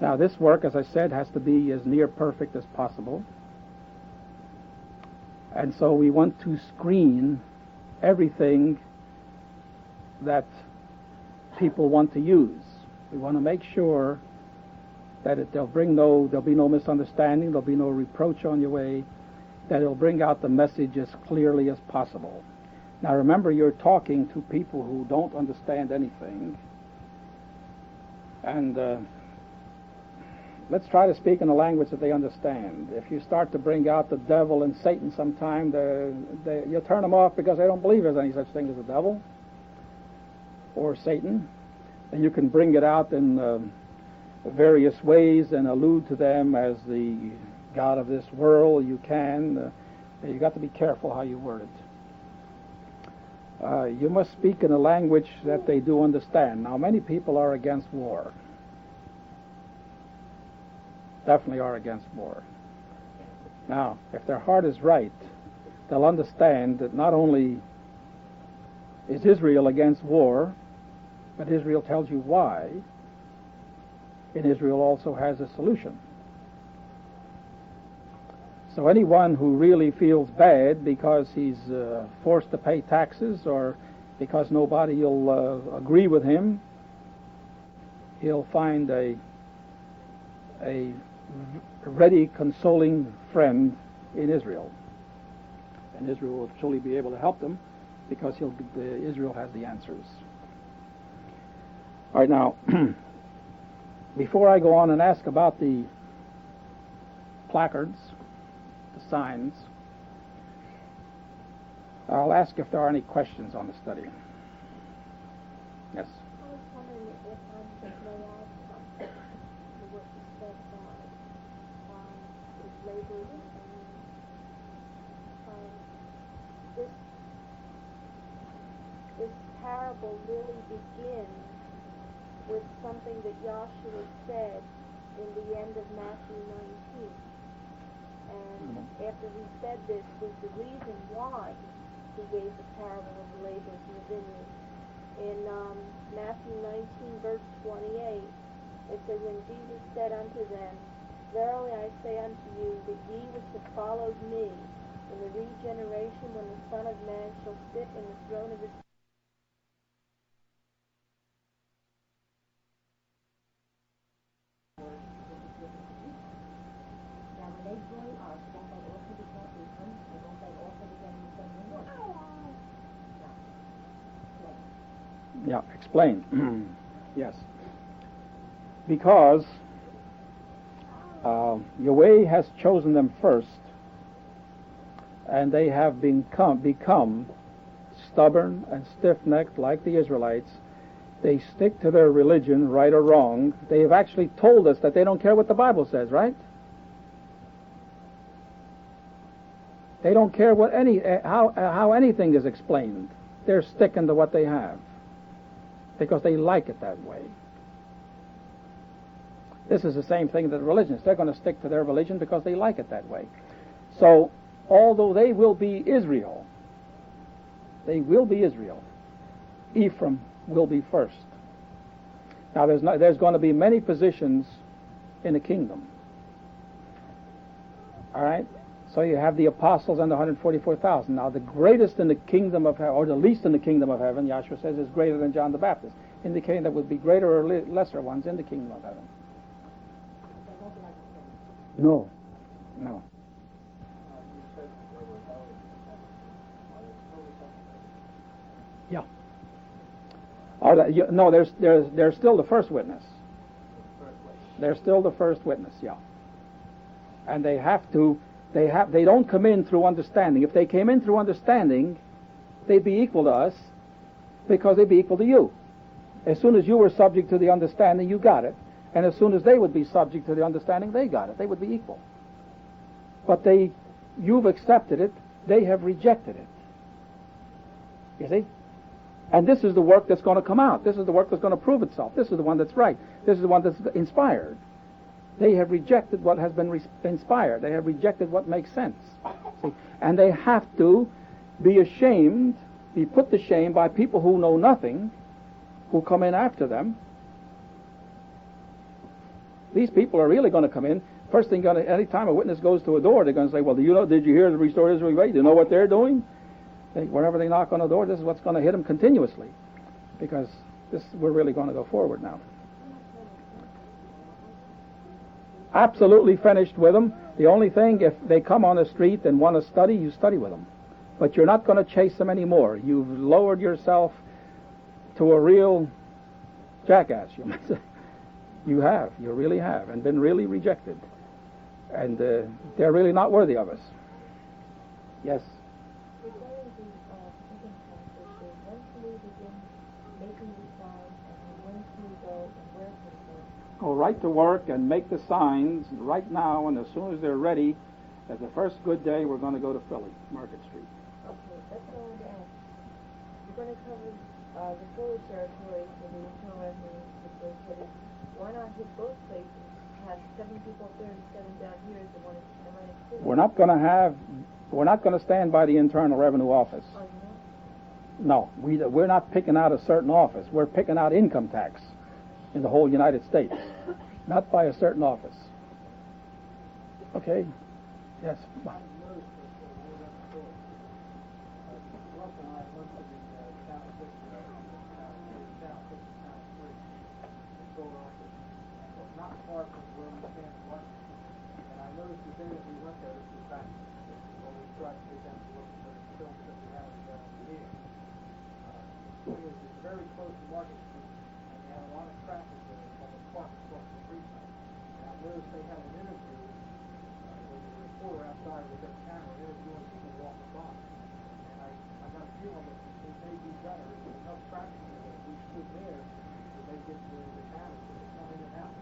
Now, this work, as I said, has to be as near perfect as possible. And so we want to screen everything that people want to use. We want to make sure that there'll be no misunderstanding, there'll be no reproach on your way, that it'll bring out the message as clearly as possible. Now remember, you're talking to people who don't understand anything, and let's try to speak in a language that they understand. If you start to bring out the devil and Satan sometime, you turn them off because they don't believe there's any such thing as a devil or Satan. And you can bring it out in various ways and allude to them as the God of this world. You can. You've got to be careful how you word it. You must speak in a language that they do understand. Now, many people are against war. Definitely are against war. Now, if their heart is right, they'll understand that not only is Israel against war, but Israel tells you why, and Israel also has a solution. So anyone who really feels bad because he's forced to pay taxes or because nobody will agree with him, he'll find a ready, consoling friend in Israel. And Israel will truly be able to help them because Israel has the answers. All right, now, before I go on and ask about the placards, the signs, I'll ask if there are any questions on the study. Yes? I was wondering if I may add something to what you said about labor and this parable really begins with something that Yahshua said in the end of Matthew 19. And after he said this was the reason why he gave the parable of the laborers in the vineyard. In Matthew 19, verse 28, it says, "And Jesus said unto them, Verily I say unto you, that ye which have followed me in the regeneration when the Son of Man shall sit in the throne of his Yeah, explain. Yes. Because Yahweh has chosen them first, and they have become stubborn and stiff-necked like the Israelites. They stick to their religion, right or wrong. They have actually told us that they don't care what the Bible says, right? They don't care what how anything is explained. They're sticking to what they have because they like it that way. This is the same thing that religions. They're going to stick to their religion because they like it that way. So, although they will be Israel, Ephraim will be first. Now, there's going to be many positions in the kingdom. All right? So you have the apostles and the 144,000. Now, the greatest in the kingdom of heaven, or the least in the kingdom of heaven, Yahshua says, is greater than John the Baptist, indicating there would be greater or lesser ones in the kingdom of heaven. No. Yeah. No, they're still the first witness. They're still the first witness. Yeah. And they don't come in through understanding. If they came in through understanding, they'd be equal to us because they'd be equal to you. As soon as you were subject to the understanding, you got it. And as soon as they would be subject to the understanding, they got it. They would be equal. But you've accepted it, they have rejected it. You see? And this is the work that's going to come out. This is the work that's going to prove itself. This is the one that's right. This is the one that's inspired. They have rejected what has been inspired. They have rejected what makes sense. See? And they have to be ashamed, be put to shame by people who know nothing, who come in after them. These people are really going to come in. First thing, any time a witness goes to a door, they're going to say, well, did you hear the Restore Israel way? Do you know what they're doing? Whenever they knock on the door, this is what's going to hit them continuously. Because we're really going to go forward now. Absolutely finished with them. The only thing, if they come on the street and want to study, you study with them. But you're not going to chase them anymore. You've lowered yourself to a real jackass, you might say. You really have, and been really rejected. And they're really not worthy of us. Yes? Regarding the second passage, when can we begin making the signs, and when can we go, and where can we go? Go right to work and make the signs right now, and as soon as they're ready, at the first good day, we're going to go to Philly, Market Street. Okay, that's what I wanted to ask. You're going to cover the Philly territory for the internal revenue facility. Why not hit both places? Have 7 people up there and 7 down here as the one in Atlantic City? We're not going to stand by the Internal Revenue Office. Oh, you know? No, we're not picking out a certain office. We're picking out income tax in the whole United States, not by a certain office. Okay? Yes. Not far from where we stand in Washington. And I noticed the day that we went there, this was back when we tried to get them to look at the films that we had here. It was very close to Market Street, and they had a lot of traffic there from the park across the street. And I noticed they had an interview with a reporter outside with their camera interviewing people walking by. And I got a feeling that it may be better if there's enough traffic there that if we stood there, that they get the cameras to come in and out.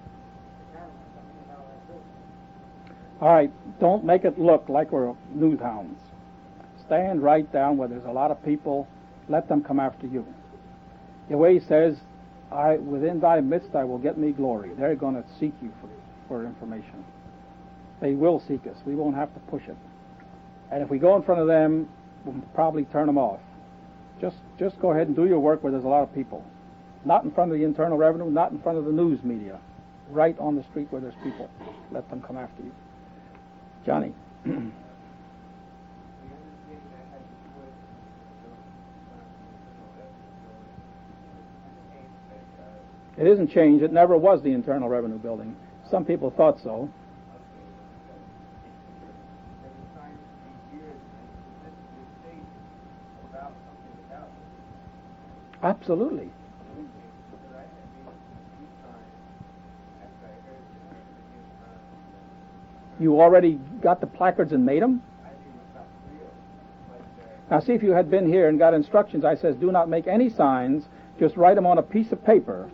All right, don't make it look like we're news hounds. Stand right down where there's a lot of people. Let them come after you. Yahweh says, within thy midst I will get me glory. They're going to seek you for information. They will seek us. We won't have to push it. And if we go in front of them, we'll probably turn them off. Just go ahead and do your work where there's a lot of people. Not in front of the Internal Revenue, not in front of the news media. Right on the street where there's people. Let them come after you. Johnny. It isn't changed. It never was the Internal Revenue Building. Some people thought so. Absolutely. You already got the placards and made them? Now see, if you had been here and got instructions, I says, do not make any signs, just write them on a piece of paper,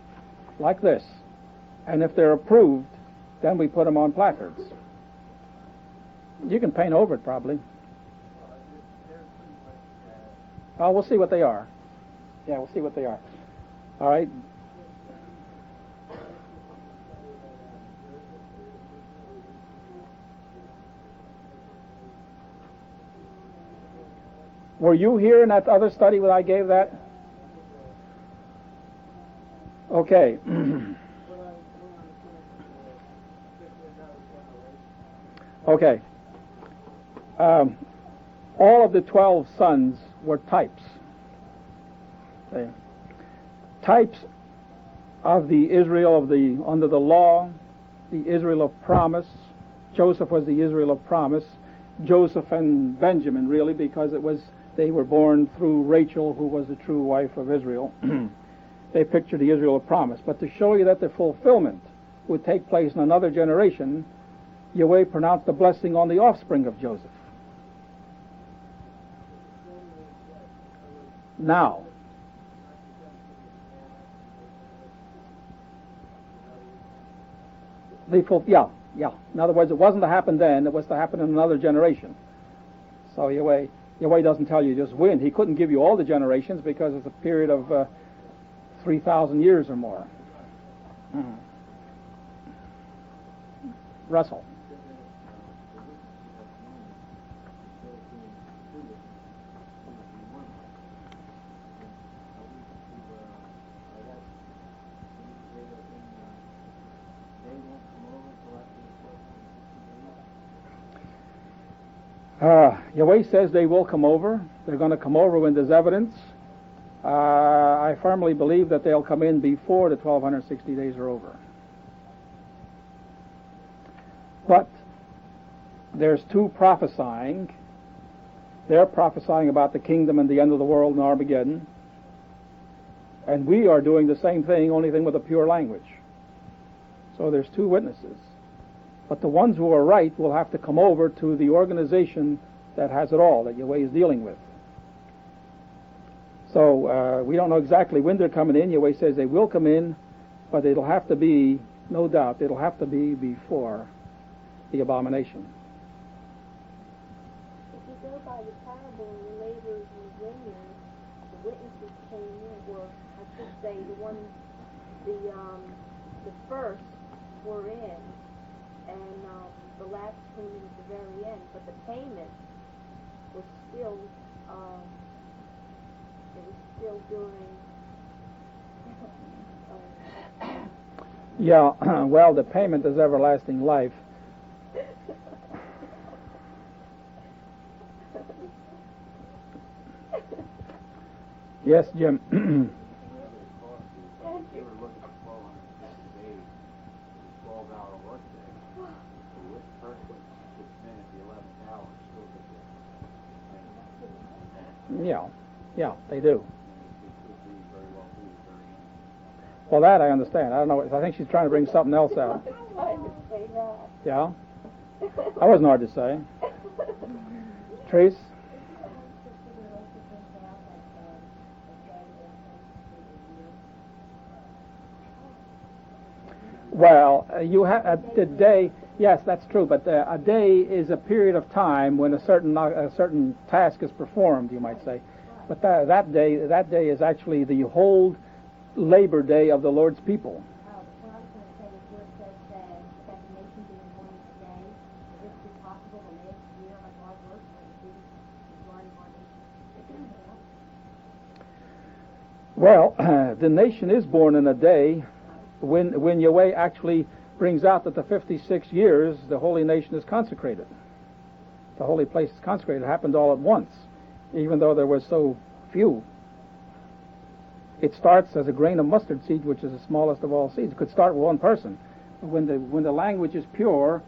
like this. And if they're approved, then we put them on placards. You can paint over it, probably. Oh, we'll see what they are. Yeah, we'll see what they are. All right. Were you here in that other study when I gave that? Okay. Okay. All of the 12 sons were types. Okay. Types of the Israel under the law, the Israel of promise. Joseph was the Israel of promise. Joseph and Benjamin, really, because they were born through Rachel, who was the true wife of Israel. They pictured the Israel of promise. But to show you that the fulfillment would take place in another generation, Yahweh pronounced a blessing on the offspring of Joseph. Now, yeah. In other words, it wasn't to happen then, it was to happen in another generation. So Yahweh Yahweh doesn't tell you just when. He couldn't give you all the generations because it's a period of 3,000 years or more. Russell. Yahweh says they will come over. They're going to come over when there's evidence. I firmly believe that they'll come in before the 1,260 days are over. But there's two prophesying. They're prophesying about the kingdom and the end of the world and Armageddon. And we are doing the same thing, only thing with a pure language. So there's two witnesses. But the ones who are right will have to come over to the organization that has it all, that Yahweh is dealing with. So we don't know exactly when they're coming in. Yahweh says they will come in, but it'll have to be, no doubt, it'll have to be before the abomination. If you go by the parable of the laborers in the vineyard, the witnesses came in, or I should say the first were in, and the last came in at the very end, but the payment was still, it was still during, Yeah, well, the payment is everlasting life. Yes, Jim. Yeah, they do. Well, that I understand. I don't know. I think she's trying to bring something else out. Yeah? That wasn't hard to say. Trace? Well, you have the day. Yes, that's true. But a day is a period of time when a certain task is performed, you might say. But that day is actually the whole labor day of the Lord's people. What I was going to say is where it says that the nation being born today, is this be possible the last year of hard work when the majority of our nation? Well, the nation is born in a day when Yahweh actually brings out that the 56 years the holy nation is consecrated. The holy place is consecrated. It happened all at once, even though there were so few. It starts as a grain of mustard seed, which is the smallest of all seeds. It could start with one person. But when the language is pure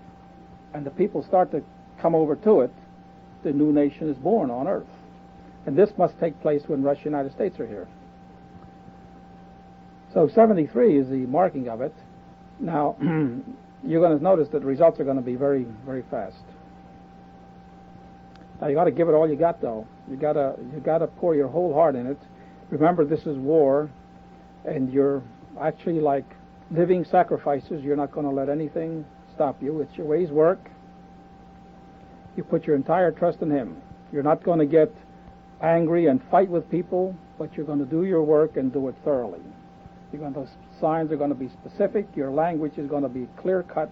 and the people start to come over to it, the new nation is born on earth. And this must take place when Russia and the United States are here. So 73 is the marking of it. Now, you're going to notice that the results are going to be very, very fast. Now, you got to give it all you got, though. You got to pour your whole heart in it. Remember, this is war, and you're actually like living sacrifices. You're not going to let anything stop you. It's Yahweh's work. You put your entire trust in Him. You're not going to get angry and fight with people, but you're going to do your work and do it thoroughly. Those signs are going to be specific. Your language is going to be clear-cut.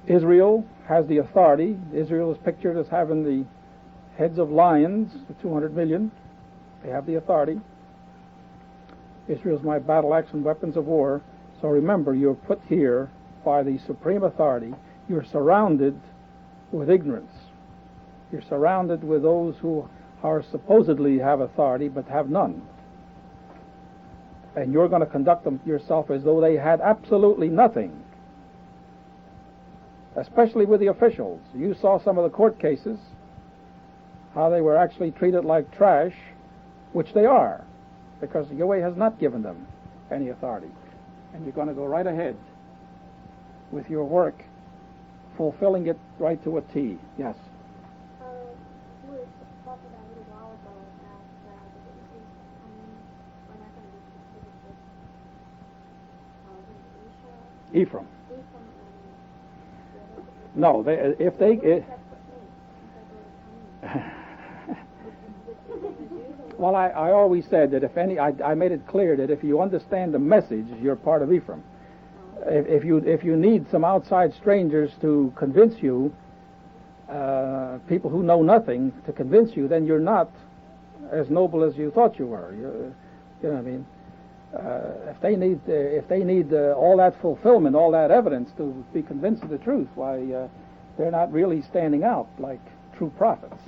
Israel has the authority. Israel is pictured as having the heads of lions, the 200 million. They have the authority. Israel is my battle axe and weapons of war. So remember, you're put here by the supreme authority. You're surrounded with ignorance. You're surrounded with those who are supposedly have authority but have none. And you're going to conduct them yourself as though they had absolutely nothing. Especially with the officials. You saw some of the court cases, how they were actually treated like trash, which they are, because Yahweh has not given them any authority. And you're going to go right ahead with your work, fulfilling it right to a T. Yes? You were talking a little while ago about the witnesses coming. We're not going to be specific with Ephraim. Ephraim No, if they... Well, I always said that I made it clear that if you understand the message, you're part of Ephraim. If you need some outside strangers to convince you, people who know nothing to convince you, then you're not as noble as you thought you were. You know what I mean? If they need all that fulfillment, all that evidence to be convinced of the truth, why they're not really standing out like true prophets.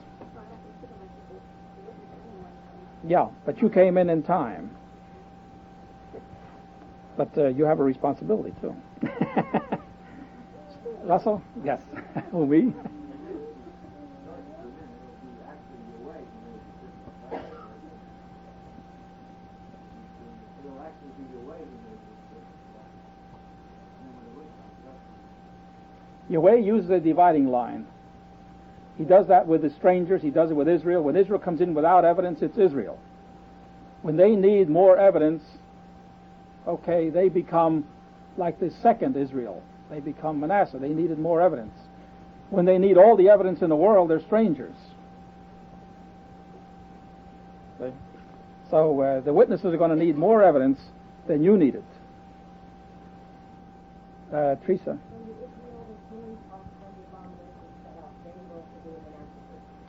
Yeah, but you came in time. But you have a responsibility too. Russell? Yes. Who, me? Yahweh uses a dividing line. He does that with the strangers. He does it with Israel. When Israel comes in without evidence, it's Israel. When they need more evidence, okay, they become like the second Israel. They become Manasseh. They needed more evidence. When they need all the evidence in the world, they're strangers. See? So the witnesses are going to need more evidence than you needed. Teresa?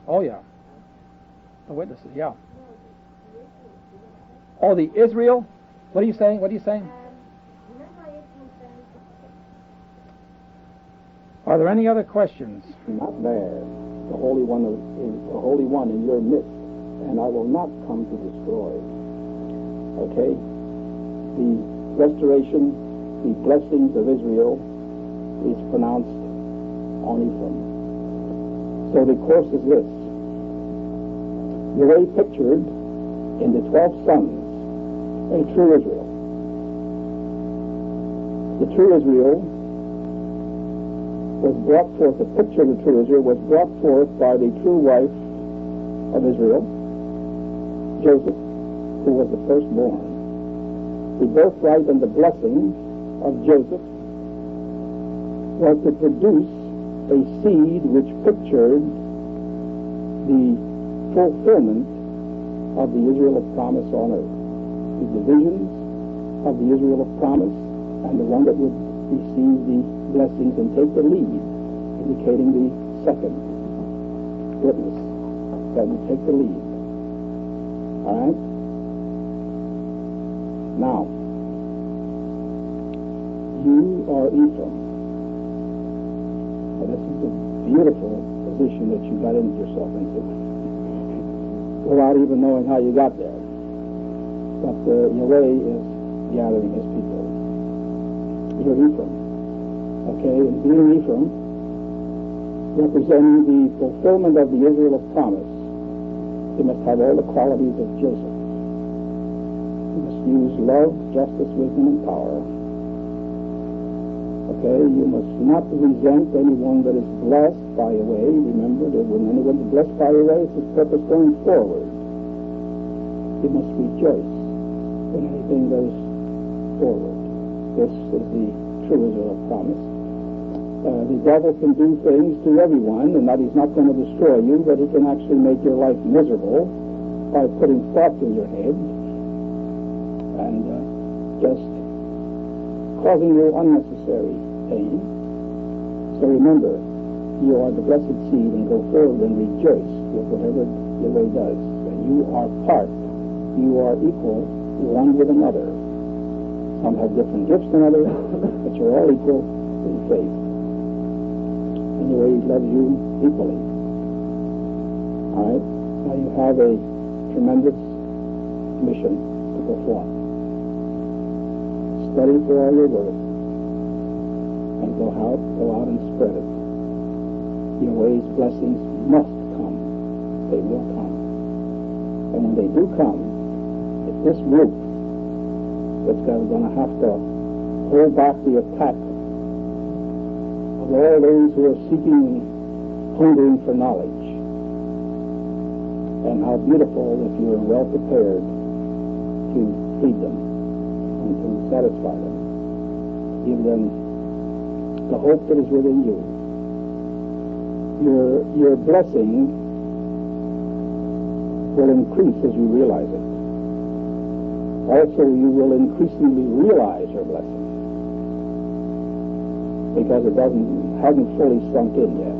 Oh, yeah. The witnesses, yeah. Oh, the Israel? What are you saying? What are you saying? Are there any other questions? Not there. The Holy One is the Holy One in your midst, and I will not come to destroy. Okay? The restoration, the blessings of Israel is pronounced on Ephraim. So the course is this. Yahweh pictured in the 12 sons a true Israel. The true Israel was brought forth, the picture of the true Israel was brought forth by the true wife of Israel, Joseph, who was the firstborn. The birthright and the blessing of Joseph was to produce a seed which pictured the fulfillment of the Israel of promise on earth. The divisions of the Israel of promise, and the one that would receive the blessings and take the lead, indicating the second witness that would take the lead. All right? Now, you are Ephraim. Now, this is a beautiful position that you got yourself into without even knowing how you got there. But Yahweh is gathering his people. You're Ephraim. Okay, and being Ephraim, representing the fulfillment of the Israel of promise, you must have all the qualities of Joseph. You must use love, justice, wisdom, and power. Okay, you must not resent anyone that is blessed by Yahweh. Remember that when anyone is blessed by Yahweh, it's his purpose going forward. You must rejoice when anything goes forward. This is the true Israel of promise. The devil can do things to everyone, and that he's not going to destroy you, but he can actually make your life miserable by putting thoughts in your head and just causing you unnecessary pain. So remember, you are the blessed seed, and go forward and rejoice with whatever Yahweh does. And you are part, you are equal one with another. Some have different gifts than others, but you're all equal in faith. And Yahweh loves you equally. All right? Now you have a tremendous mission to perform. Study for all your worth, and go out and spread it. Yahweh's blessings must come. They will come. And when they do come, if this group that's going to have to hold back the attack of all those who are seeking and hungering for knowledge, and how beautiful if you are well prepared to feed them and to satisfy them, give them the hope that is within you. Your blessing will increase as you realize it. Also, you will increasingly realize your blessing, because it hasn't fully sunk in yet.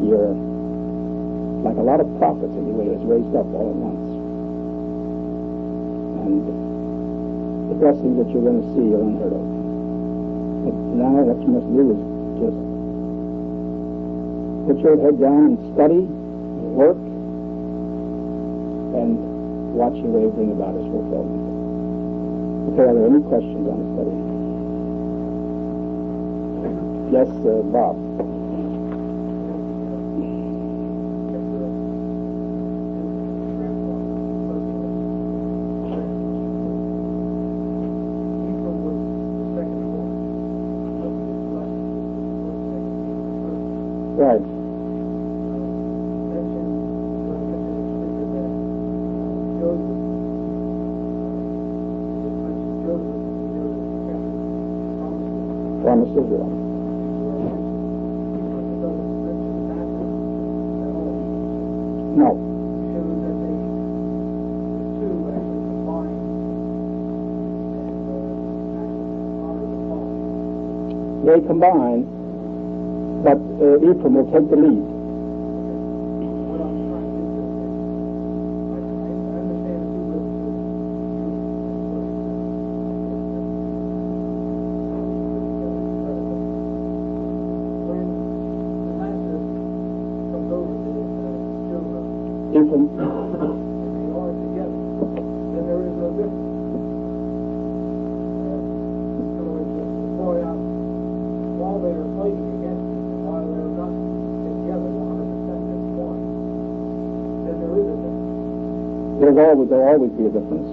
You're like a lot of prophets anyway, is raised up all at once. And the blessings that you're going to see are unheard of. But now what you must do is just put your head down and study, and work, and watch your way bring about its fulfillment. Okay, are there any questions on the study? Yes, Bob. Right. Promised Israel. No. They combine, but Ephraim will take the lead. Ephraim. There'll always be a difference.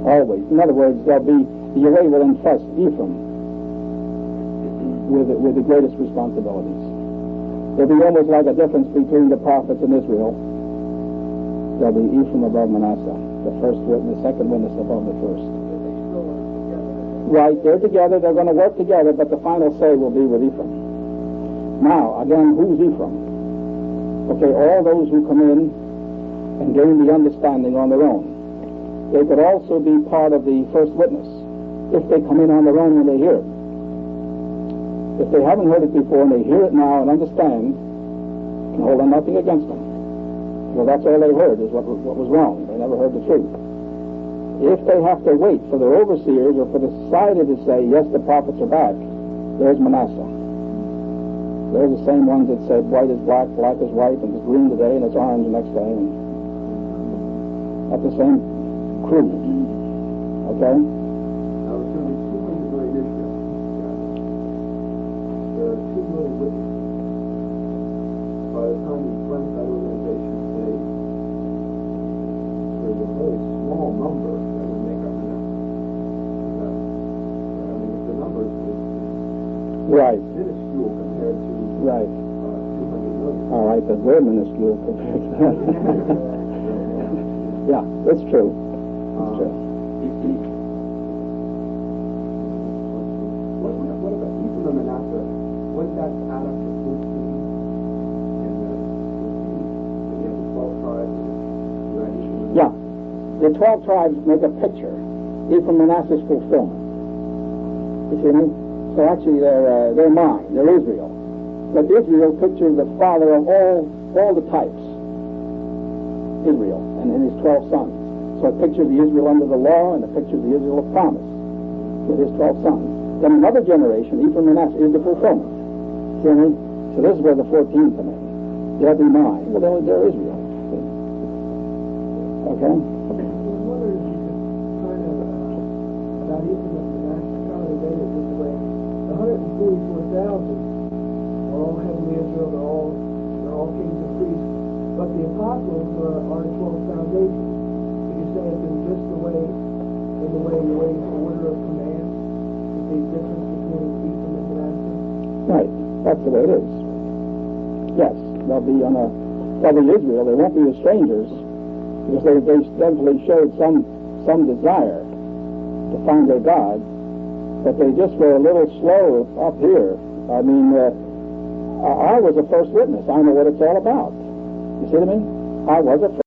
Always. In other words, Yahweh will entrust Ephraim with the greatest responsibilities. There'll be almost like a difference between the prophets in Israel. There'll be Ephraim above Manasseh, the first witness, second witness above the first. Right, they're together, they're going to work together, but the final say will be with Ephraim. Now, again, who's Ephraim? Okay, all those who come in and gain the understanding on their own. They could also be part of the first witness if they come in on their own when they hear it. If they haven't heard it before and they hear it now and understand, can hold on nothing against them. Well, that's all they heard is what was wrong. They never heard the truth. If they have to wait for their overseers or for the society to say, yes, the prophets are back, there's Manasseh. They're the same ones that said white is black, black is white, and it's green today and it's orange the next day. And that's the same crew. Okay? Now, there's going to be 200 million Israel. There are 2 million witnesses. By the time you cleanse that organization today, there's a very small number that would make up enough. I mean, if the number is Right. minuscule compared to Right. 200 million. All right, but we're minuscule compared to that. Yeah, that's true. That's true. What about Ephraim and Manasseh? Wouldn't that add up to 14? And you have the 12 tribes. Yeah, the 12 tribes make a picture. Ephraim and Manasseh's fulfillment. You see me? So actually they're mine. They're Israel. But Israel pictures the father of all the types. Israel and his 12 sons. So it pictures the Israel under the law and it pictures the Israel of promise with his 12 sons. Then another generation, Ephraim and Manasseh, is the fulfillment. See what I mean? So this is where the 14 come in. They'll be mine. Well, they're Israel. See? Okay? I was wondering if you could kind of, about Ephraim and Manasseh, kind of relate it this way. The 144,000 are all heavenly Israel, they're all kings and priests, but the apostles are the 12 foundations. Would you say it's in just the way order of command, the big difference between Ephraim and Manasseh? Right. That's the way it is. Yes, they'll be Israel. They won't be the strangers because they definitely showed some desire to find their God, but they just were a little slow up here. I mean, I was a first witness. I know what it's all about. You see what I mean? I was a